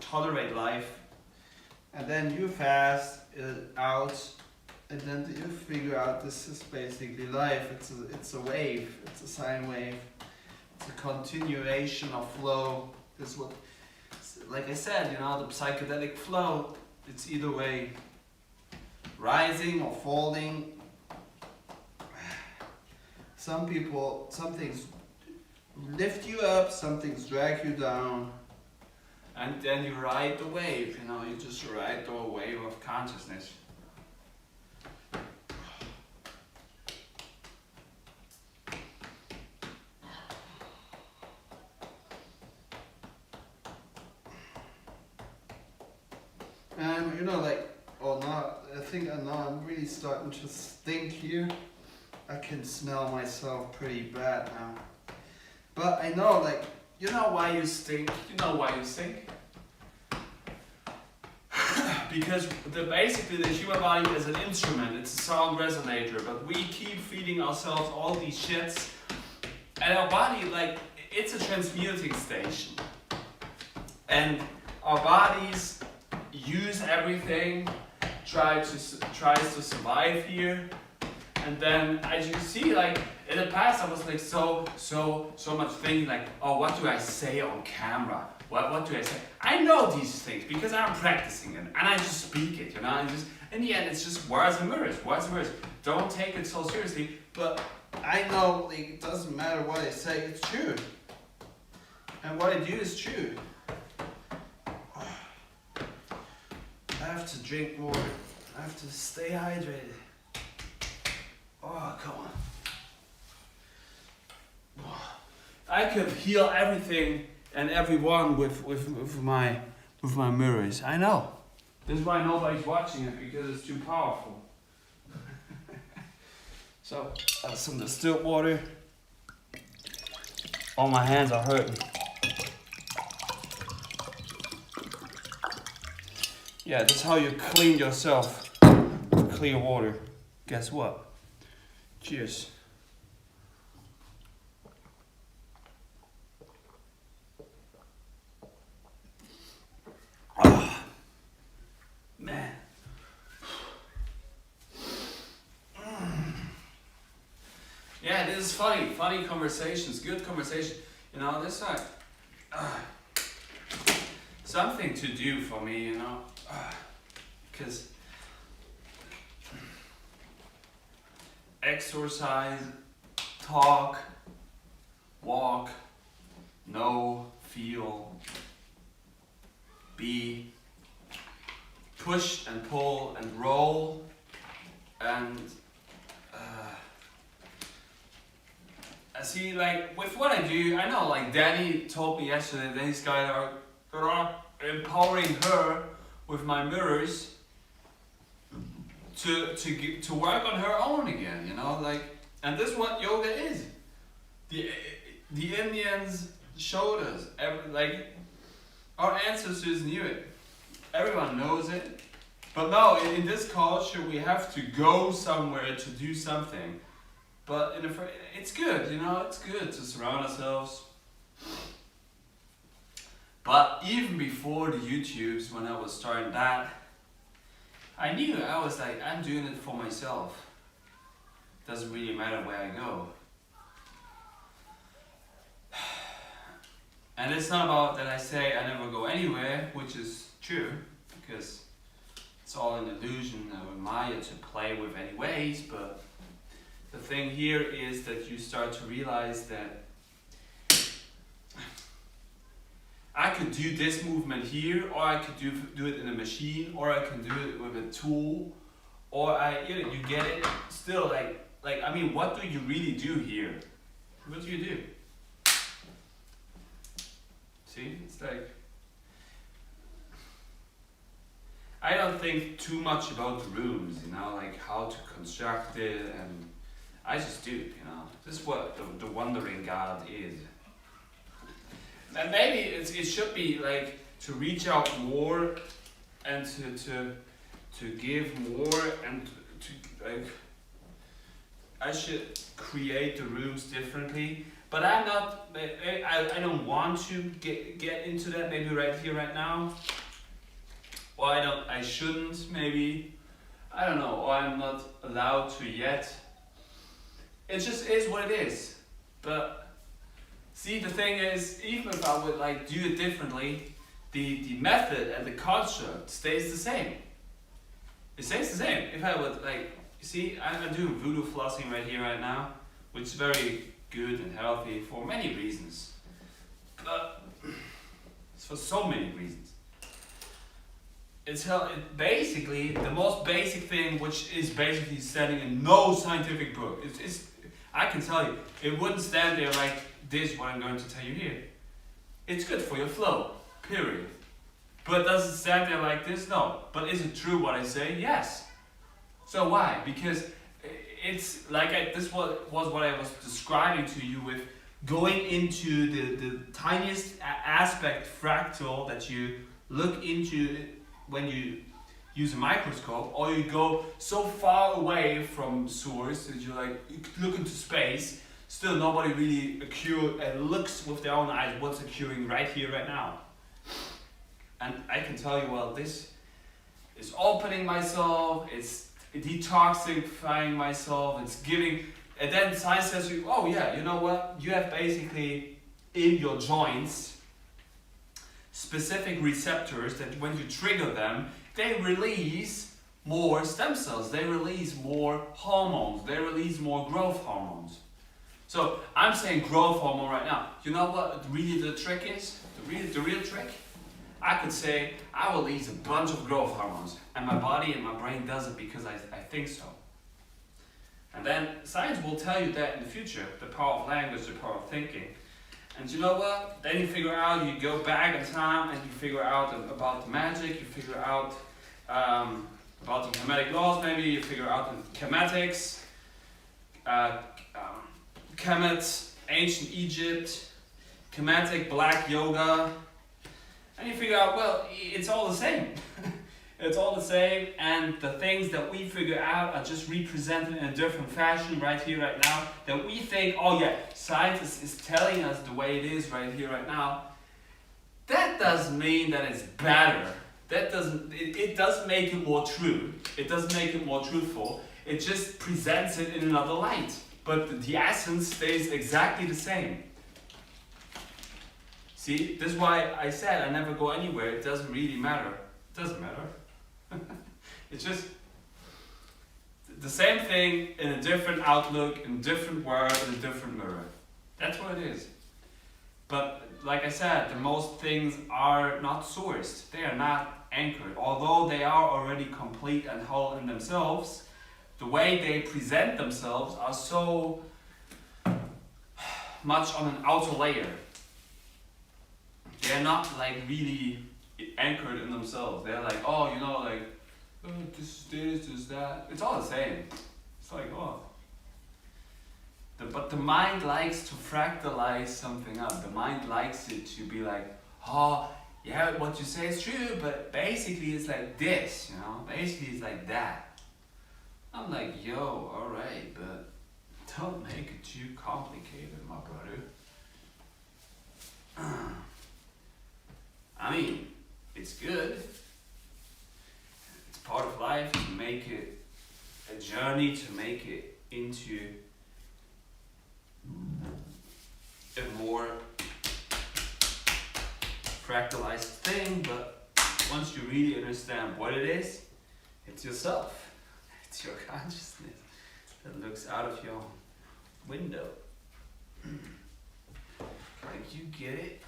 tolerate life, and then you fast out, and then you figure out this is basically life. It's a wave, it's a sine wave, it's a continuation of flow. This is what, like I said, you know, the psychedelic flow, it's either way, rising or falling. Some things lift you up, some things drag you down, and then you ride the wave, you know, you just ride the wave of consciousness. And you know, like, oh no, I think now I'm really starting to stink here. I can smell myself pretty bad now. But I know, like, you know why you stink? You know why you stink? Because basically the human body is an instrument, it's a sound resonator, but we keep feeding ourselves all these shits, and our body, like, it's a transmuting station. And our bodies use everything, tries to survive here. And then, as you see, like, in the past I was like so much thinking like, oh, what do I say on camera? What do I say? I know these things because I'm practicing it, and I just speak it, you know, and just, in the end, it's just words and mirrors. Don't take it so seriously, but I know, like, it doesn't matter what I say, it's true. And what I do is true. I have to drink water. I have to stay hydrated. Oh, come on. I could heal everything and everyone with my mirrors. I know. This is why nobody's watching it, because it's too powerful. So, some distilled water. All my hands are hurting. Yeah, that's how you clean yourself with clear water. Guess what? Cheers. Ah, man. Yeah, this is funny conversations, good conversation. You know, this is like something to do for me, you know, because exercise, talk, walk, know, feel, be, push and pull and roll, and I see, like, with what I do, I know, like, Danny told me yesterday that these guys are empowering her with my mirrors to work on her own again, you know, like, and this is what yoga is. The Indians showed us, like, our ancestors knew it. Everyone knows it. But no, in this culture, we have to go somewhere to do something. But it's good, you know, it's good to surround ourselves. But even before the YouTubes, when I was starting that, I knew, I was like, I'm doing it for myself. Doesn't really matter where I go. And it's not about that I say I never go anywhere, which is true, because it's all an illusion or a maya to play with anyways, but the thing here is that you start to realize that I could do this movement here, or I could do it in a machine, or I can do it with a tool, or you get it. Still, like I mean, what do you really do here? What do you do? See, it's like, I don't think too much about the rooms, you know, like how to construct it, and I just do it, you know. This is what the wandering God is. And maybe it should be like to reach out more and to give more and to like, I should create the rooms differently. But I'm not, I don't want to get into that maybe right here, right now. Or I shouldn't maybe, I don't know, or I'm not allowed to yet. It just is what it is. But see, the thing is, even if I would like do it differently, the method and the concept stays the same. It stays the same. If I would like, you see, I'm doing voodoo flossing right here, right now, which is very good and healthy for many reasons. But it's for so many reasons. It's basically the most basic thing, which is basically standing in no scientific book. I can tell you, it wouldn't stand there like this, what I'm going to tell you here. It's good for your flow, period. But does it stand there like this? No. But is it true what I say? Yes. So why? Because it's like this was what I was describing to you with going into the tiniest aspect fractal that you look into when you use a microscope, or you go so far away from source that you look into space. Still, nobody really looks with their own eyes what's occurring right here, right now. And I can tell you, well, this is opening myself, it's detoxifying myself, it's giving, and then science says, oh yeah, you know what? You have basically in your joints specific receptors that when you trigger them, they release more stem cells, they release more hormones, they release more growth hormones. So I'm saying growth hormone right now. You know what really the trick is? The real trick? I could say I will release a bunch of growth hormones, and my body and my brain does it because I think so. And then science will tell you that in the future, the power of language, the power of thinking. And you know what? Then you figure out, you go back in time and you figure out about the magic, you figure out about the hermetic laws, maybe you figure out the chematics, chemats, ancient Egypt, chematic black yoga, and you figure out, well, it's all the same. It's all the same, and the things that we figure out are just represented in a different fashion right here, right now, that we think, oh yeah, science is telling us the way it is right here, right now. That doesn't mean that it's better. That doesn't, it doesn't make it more true. It doesn't make it more truthful. It just presents it in another light. But the essence stays exactly the same. See, this is why I said I never go anywhere. It doesn't really matter. It doesn't matter. It's just the same thing in a different outlook, in a different word, in a different mirror. That's what it is. But like I said, the most things are not sourced. They are not anchored. Although they are already complete and whole in themselves, the way they present themselves are so much on an outer layer. They're not like really anchored in themselves. They're like, oh, you know, like, oh, this is that. It's all the same. It's like, oh. But the mind likes to fractalize something up. The mind likes it to be like, oh, yeah, what you say is true, but basically it's like this, you know? Basically it's like that. I'm like, yo, alright, but don't make it too complicated, my brother. I mean, it's good. It's part of life to make it a journey, to make it into a more fractalized thing, but once you really understand what it is, it's yourself. It's your consciousness that looks out of your window. Like, you get it?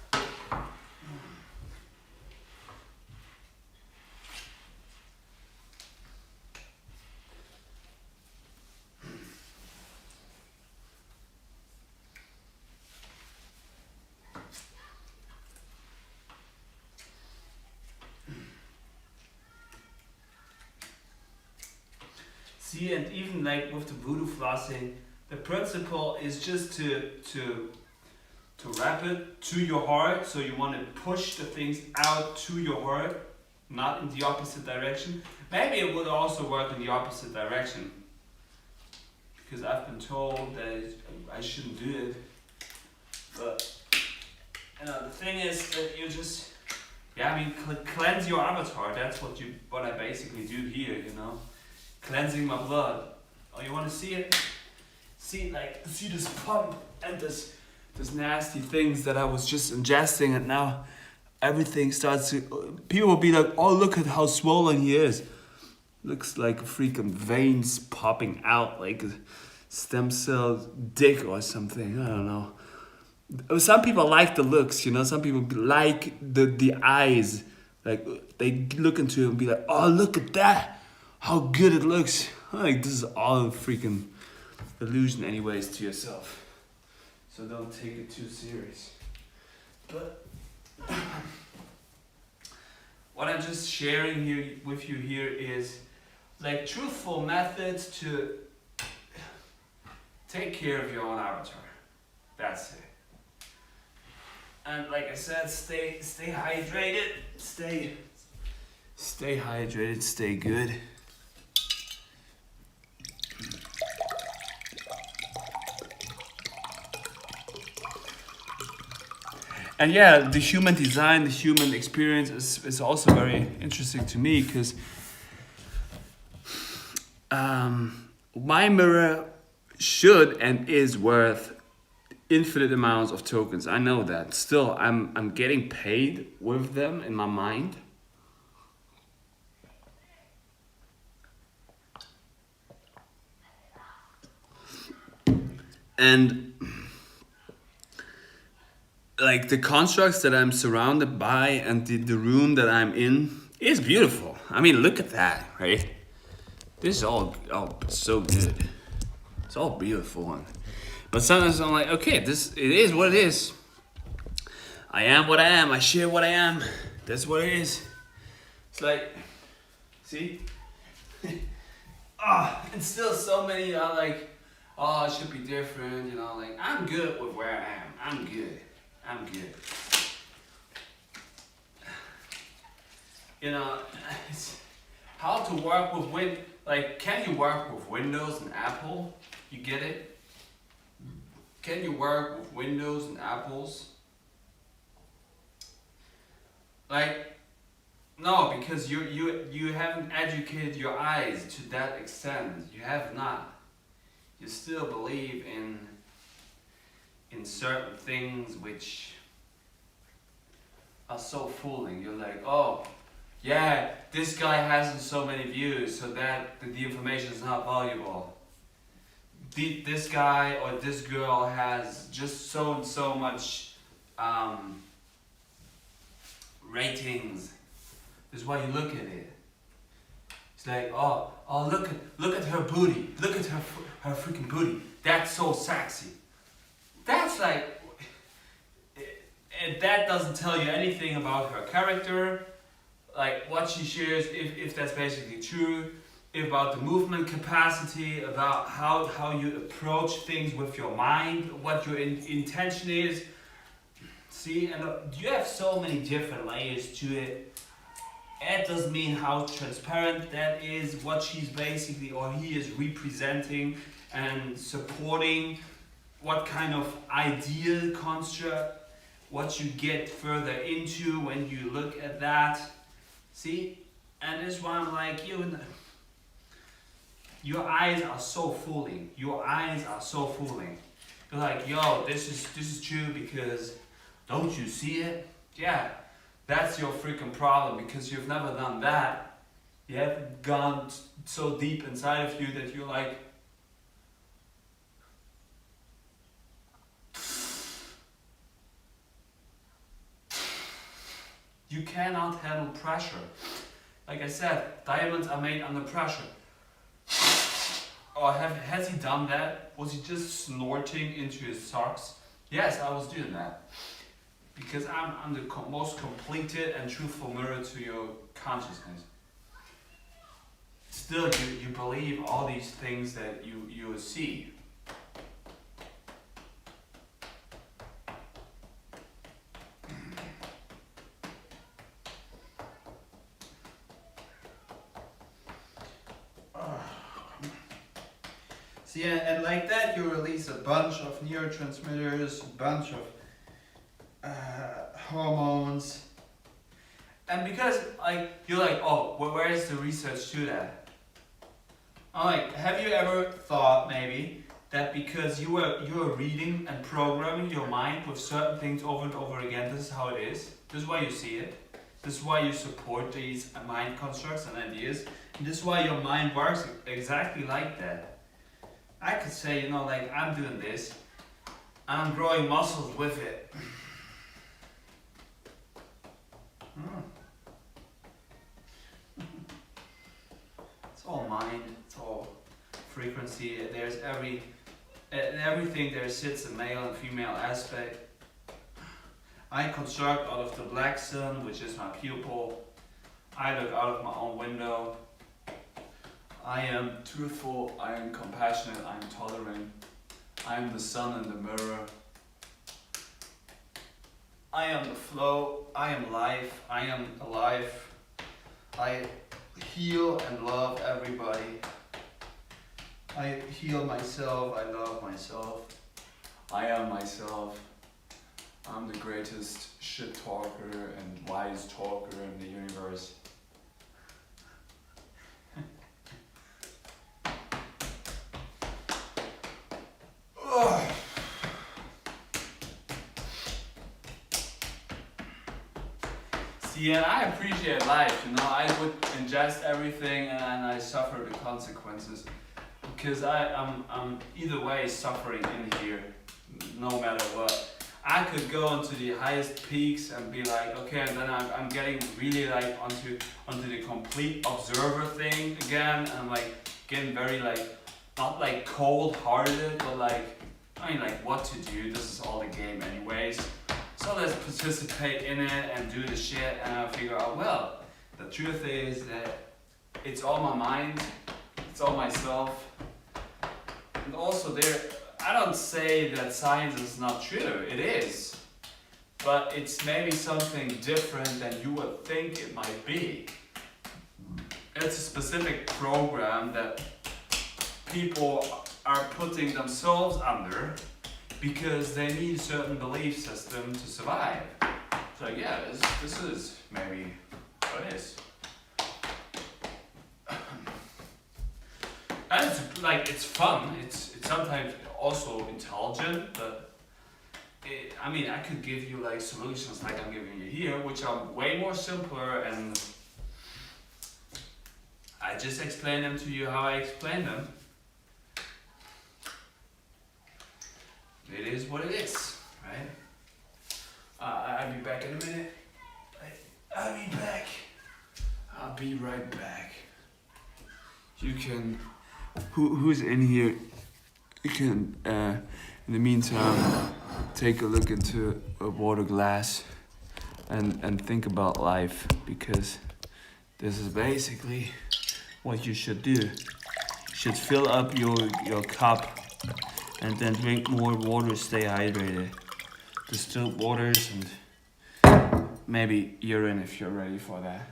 See, and even like with the voodoo flossing, the principle is just to wrap it to your heart. So you want to push the things out to your heart, not in the opposite direction. Maybe it would also work in the opposite direction, because I've been told that I shouldn't do it. But you know, the thing is that you just, yeah, I mean, cleanse your avatar. That's what I basically do here, you know. Cleansing my blood. Oh, you want to see it? See this pump and this nasty things that I was just ingesting, and now everything starts to. People will be like, "Oh, look at how swollen he is. Looks like freaking veins popping out, like a stem cell dick or something." I don't know. Some people like the looks, you know. Some people like the eyes. Like they look into it and be like, "Oh, look at that. How good it looks." Like, this is all a freaking illusion anyways to yourself. So don't take it too serious. But what I'm just sharing here with you here is like truthful methods to take care of your own avatar. That's it. And like I said, stay hydrated, stay hydrated, stay good. And yeah, the human design, the human experience is also very interesting to me, because my mirror should and is worth infinite amounts of tokens. I know that. Still, I'm getting paid with them in my mind. And like the constructs that I'm surrounded by and the room that I'm in is beautiful. I mean, look at that, right? This is all so good. It's all beautiful. But sometimes I'm like, okay, it is what it is. I am what I am. I share what I am. That's what it is. It's like, see? And still so many are like, oh, it should be different, you know, like, I'm good with where I am. I'm good. You know, it's how to work with like, can you work with Windows and Apple? You get it? Can you work with Windows and Apples? Like, no, because you haven't educated your eyes to that extent. You have not. You still believe in certain things which are so fooling. You're like, oh, yeah, this guy has so many views, so that the information is not valuable. This guy or this girl has just so and so much ratings. This is why you look at it. It's like, oh, look at her booty. Look at her freaking booty. That's so sexy. That's like, that doesn't tell you anything about her character, like what she shares, if that's basically true, about the movement capacity, about how you approach things with your mind, what your intention is. See, and you have so many different layers to it. It doesn't mean how transparent that is, what she's basically or he is representing and supporting, what kind of ideal construct, what you get further into when you look at that. See, and this is why I'm like, your eyes are so fooling. Your eyes are so fooling. You're like, yo, this is true because don't you see it? Yeah, that's your freaking problem because you've never done that. You haven't gone so deep inside of you that you're like, you cannot handle pressure. Like I said, diamonds are made under pressure. Or has he done that? Was he just snorting into his socks? Yes, I was doing that. Because I'm the most completed and truthful mirror to your consciousness. Still, you believe all these things that you see. See, and like that, you release a bunch of neurotransmitters, a bunch of hormones. And because like you're like, oh, well, where is the research to that? I'm like, have you ever thought maybe that because you are reading and programming your mind with certain things over and over again, this is how it is. This is why you see it. This is why you support these mind constructs and ideas. And this is why your mind works exactly like that. I could say, like I'm doing this, and I'm growing muscles with it. It's all mind, it's all frequency. There's everything there sits a male and female aspect. I construct out of the black sun, which is my pupil. I look out of my own window. I am truthful, I am compassionate, I am tolerant. I am the sun in the mirror. I am the flow, I am life, I am alive. I heal and love everybody. I heal myself, I love myself. I am myself. I'm the greatest shit talker and wise talker in the universe. See, and I appreciate life, I would ingest everything and I suffer the consequences. Because I'm either way suffering in here, no matter what. I could go onto the highest peaks and be like, okay, and then I'm getting really like onto the complete observer thing again, and I'm like getting very like, not like cold-hearted, but like, like what to do, this is all the game anyways. So let's participate in it and do the shit, and I figure out, well, the truth is that it's all my mind, it's all myself. And also I don't say that science is not true, it is. But it's maybe something different than you would think it might be. It's a specific program that people are putting themselves under because they need a certain belief system to survive. So yeah, this is maybe what it is. And it's fun, it's sometimes also intelligent, but I could give you like solutions like I'm giving you here, which are way more simpler, and I just explain them to you how I explain them. It is what it is, right? I'll be back in a minute. I'll be back. I'll be right back. You can, who's in here, you can, in the meantime, take a look into a water glass and think about life, because this is basically what you should do. You should fill up your cup and then drink more water, stay hydrated. distilled waters and maybe urine if you're ready for that.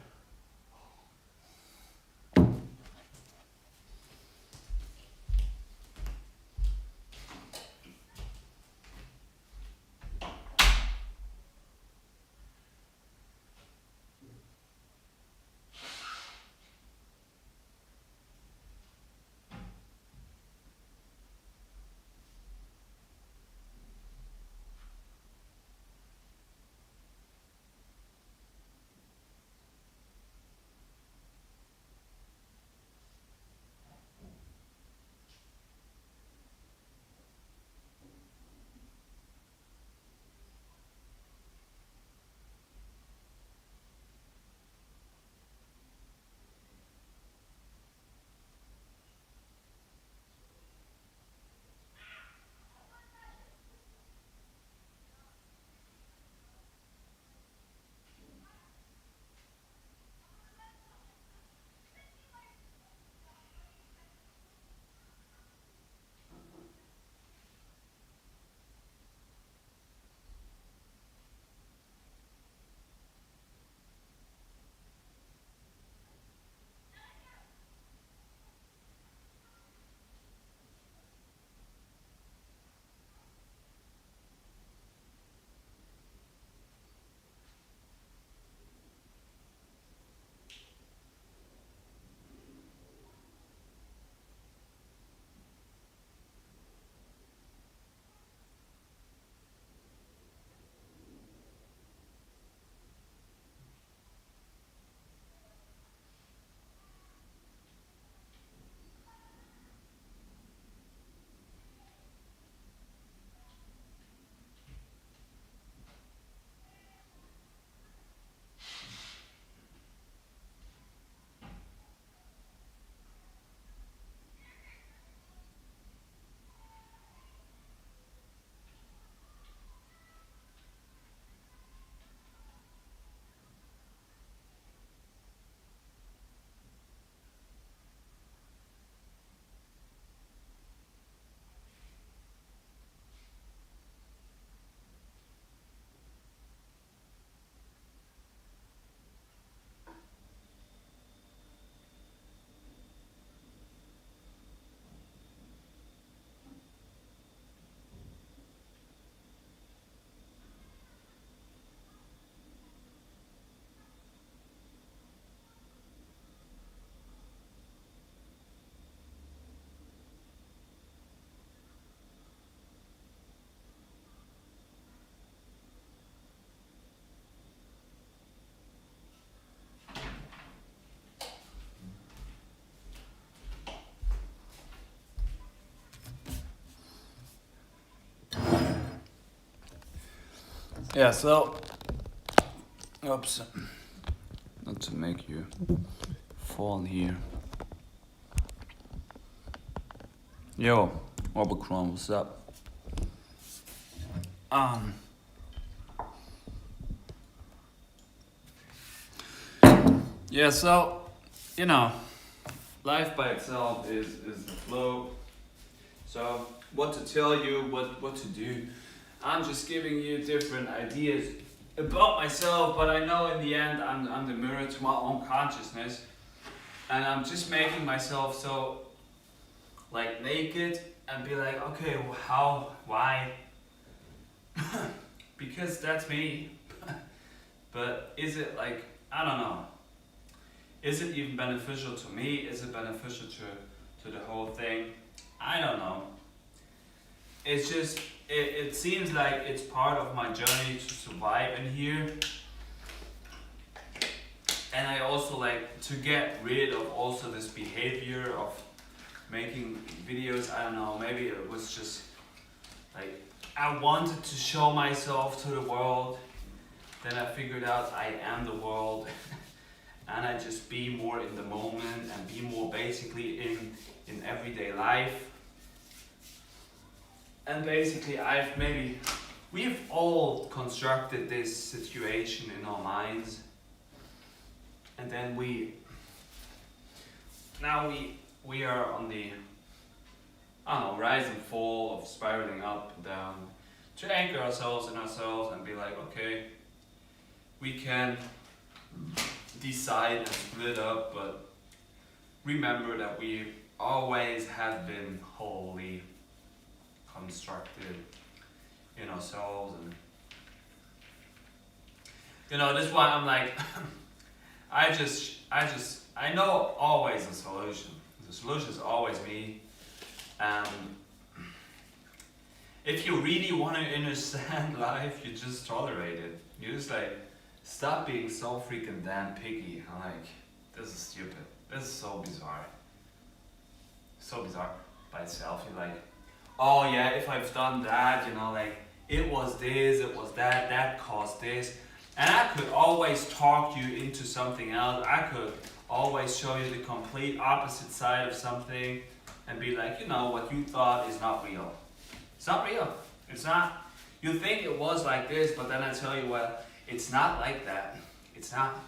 Yeah, so, oops, not to make you fall here. Yo, Obercron, what's up? Yeah, so, life by itself is the flow. So, what to tell you, what to do. I'm just giving you different ideas about myself, but I know in the end I'm the mirror to my own consciousness. And I'm just making myself so like naked and be like, okay, well, how, why? Because that's me. But is it like, I don't know. Is it even beneficial to me? Is it beneficial to the whole thing? I don't know. It's just, it seems like it's part of my journey to survive in here. And I also like to get rid of also this behavior of making videos. I don't know, maybe it was just like, I wanted to show myself to the world. Then I figured out I am the world. And I just be more in the moment and be more basically in everyday life. And basically we've all constructed this situation in our minds. And then we are on the, I don't know, rise and fall of spiraling up and down to anchor ourselves in ourselves and be like, okay, we can decide and split up, but remember that we always have been wholly constructed in ourselves. And you know, that's why I'm like, I know always a solution. The solution is always me. And if you really want to understand life, you just tolerate it. You just like, stop being so freaking damn picky. I'm like, this is stupid. This is so bizarre. So bizarre by itself. You're like, oh yeah, if I've done that, you know, like, it was this, it was that, that caused this. And I could always talk you into something else. I could always show you the complete opposite side of something and be like, you know, what you thought is not real. It's not real. It's not. You think it was like this, but then I tell you, well, it's not like that. It's not.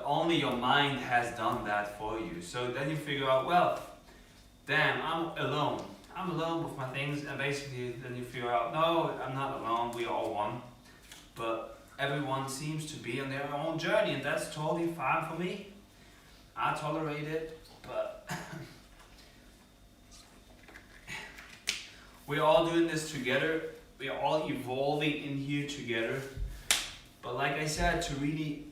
Only your mind has done that for you. So then you figure out, well, damn, I'm alone. I'm alone with my things. And basically then you figure out, no, I'm not alone. We are all one. But everyone seems to be on their own journey, and that's totally fine for me. I tolerate it, but we're all doing this together. We are all evolving in here together. But like I said, to really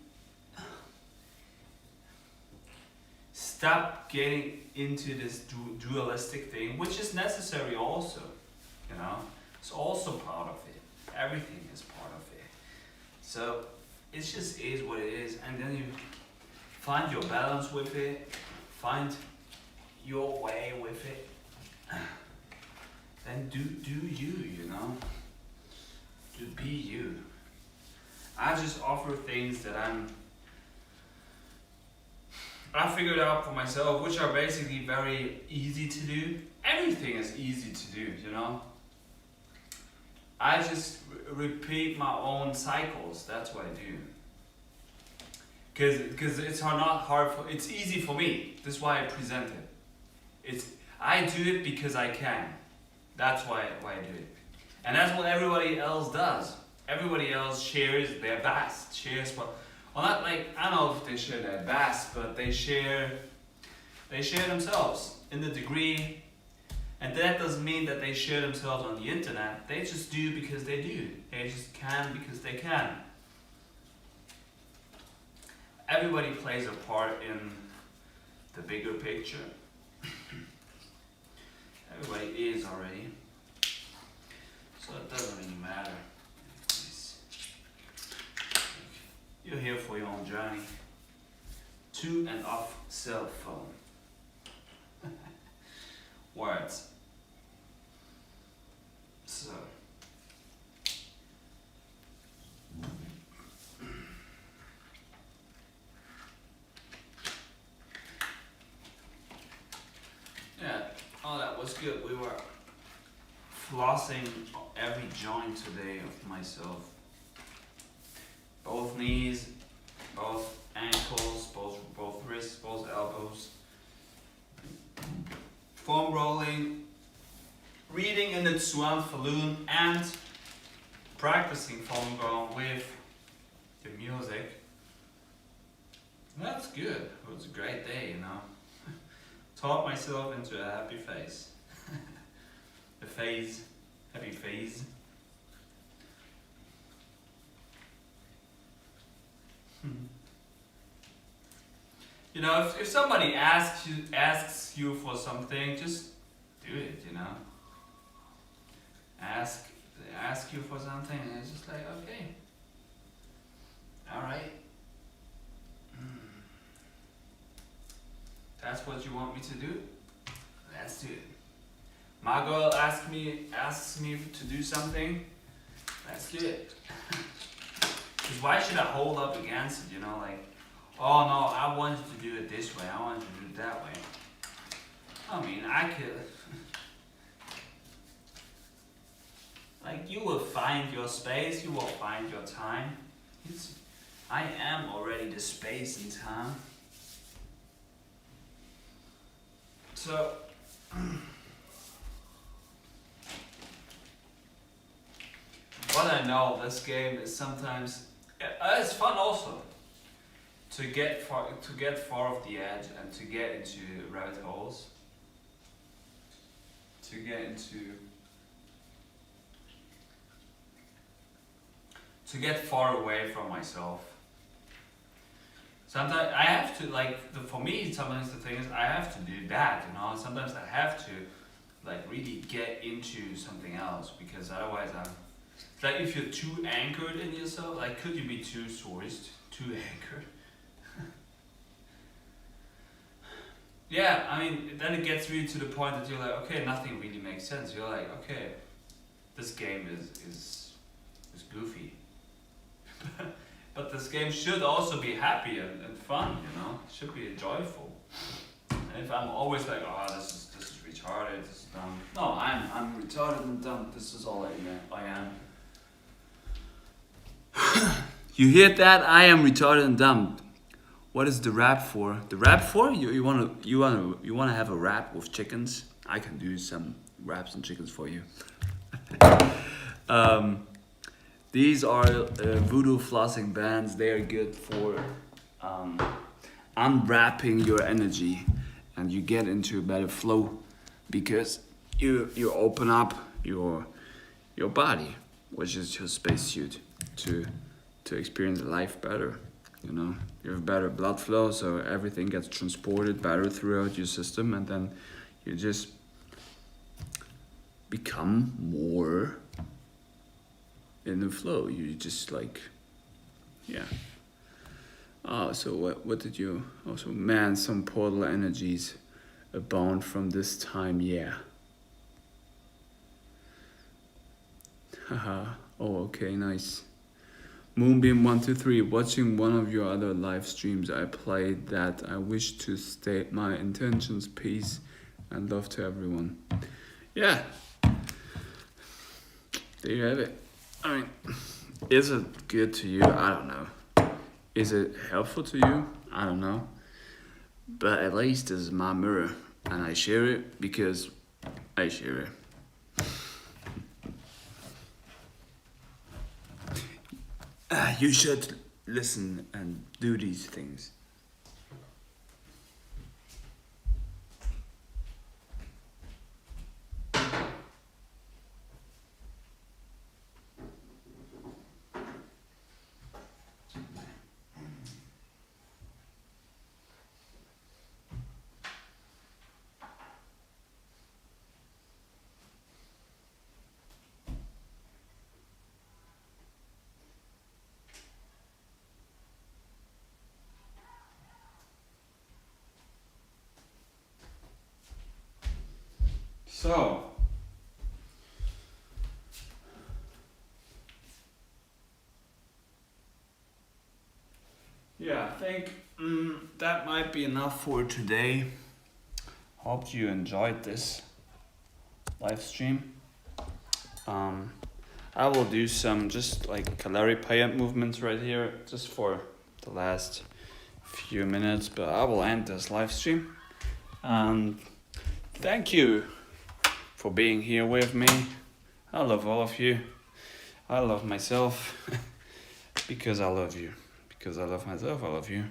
stop getting into this dualistic thing, which is necessary also, you know, it's also part of it. Everything is part of it. So it just is what it is, and then you find your balance with it, find your way with it, then do you, you know, to be you. I just offer things that I figured out for myself, which are basically very easy to do. Everything is easy to do, you know. I just repeat my own cycles. That's what I do. Because it's not hard for. It's easy for me. That's why I present it. I do it because I can. That's why I do it. And that's what everybody else does. Everybody else shares their best. Shares what. Well, not like, I don't know if they share their best, but they share themselves in the degree. And that doesn't mean that they share themselves on the internet. They just do because they do. They just can because they can. Everybody plays a part in the bigger picture. Everybody is already. So it doesn't really matter. You're here for your own journey. To and off cell phone. Words. So. Yeah, oh, that was good. We were flossing every joint today of myself. Both knees, both ankles, both wrists, both elbows. Foam rolling, reading in the Zhuan Falun, and practicing foam roll with the music. That's good. It was a great day, you know. Taught myself into a happy face. Happy phase. You know, if somebody asks you for something, just do it, you know. They ask you for something, and it's just like, okay, all right. That's what you want me to do? Let's do it. My girl asks me to do something. Let's do it. Because why should I hold up against it? You know, like, oh no, I want you to do it this way. I want you to do it that way. I mean, I could. Like, you will find your space. You will find your time. I am already the space and time. So, know this game is sometimes it's fun also to get far off the edge and to get into rabbit holes. To get far away from myself. Sometimes I have to for me sometimes the thing is I have to do that, you know. Sometimes I have to really get into something else because otherwise it's like if you're too anchored in yourself, could you be too sourced, too anchored? Yeah, I mean, then it gets really to the point that you're like, okay, nothing really makes sense. You're like, okay, this game is goofy. But this game should also be happy and fun, you know? It should be joyful. And if I'm always like, oh, this is retarded, this is dumb. No, I'm retarded and dumb. This is all I am. You hear that? I am retarded and dumb. What is the rap for? The rap for? You wanna have a rap with chickens? I can do some raps and chickens for you. These are voodoo flossing bands. They are good for unwrapping your energy, and you get into a better flow because you open up your body, which is your spacesuit, to experience life better. You know, you have better blood flow, so everything gets transported better throughout your system, and then you just become more in the flow. You just yeah. Oh, so what did you also? Man, some portal energies abound from this time, yeah. Haha. Oh, okay, nice. Moonbeam123, watching one of your other live streams, I played that. I wish to state my intentions, peace, and love to everyone. Yeah. There you have it. I mean, is it good to you? I don't know. Is it helpful to you? I don't know. But at least this is my mirror, and I share it because I share it. You should listen and do these things. So, yeah, I think that might be enough for today. Hope you enjoyed this live stream. I will do some just calorie payant movements right here just for the last few minutes, but I will end this live stream. Thank you for being here with me. I love all of you. I love myself because I love you. Because I love myself, I love you.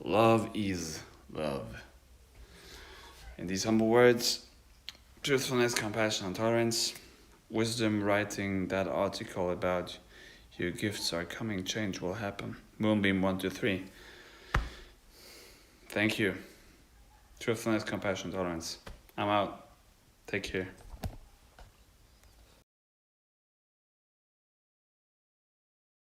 Love is love. In these humble words, truthfulness, compassion, and tolerance, wisdom, writing that article about your gifts are coming, change will happen. Moonbeam123. Thank you. Truthfulness, compassion, tolerance. I'm out. Take care.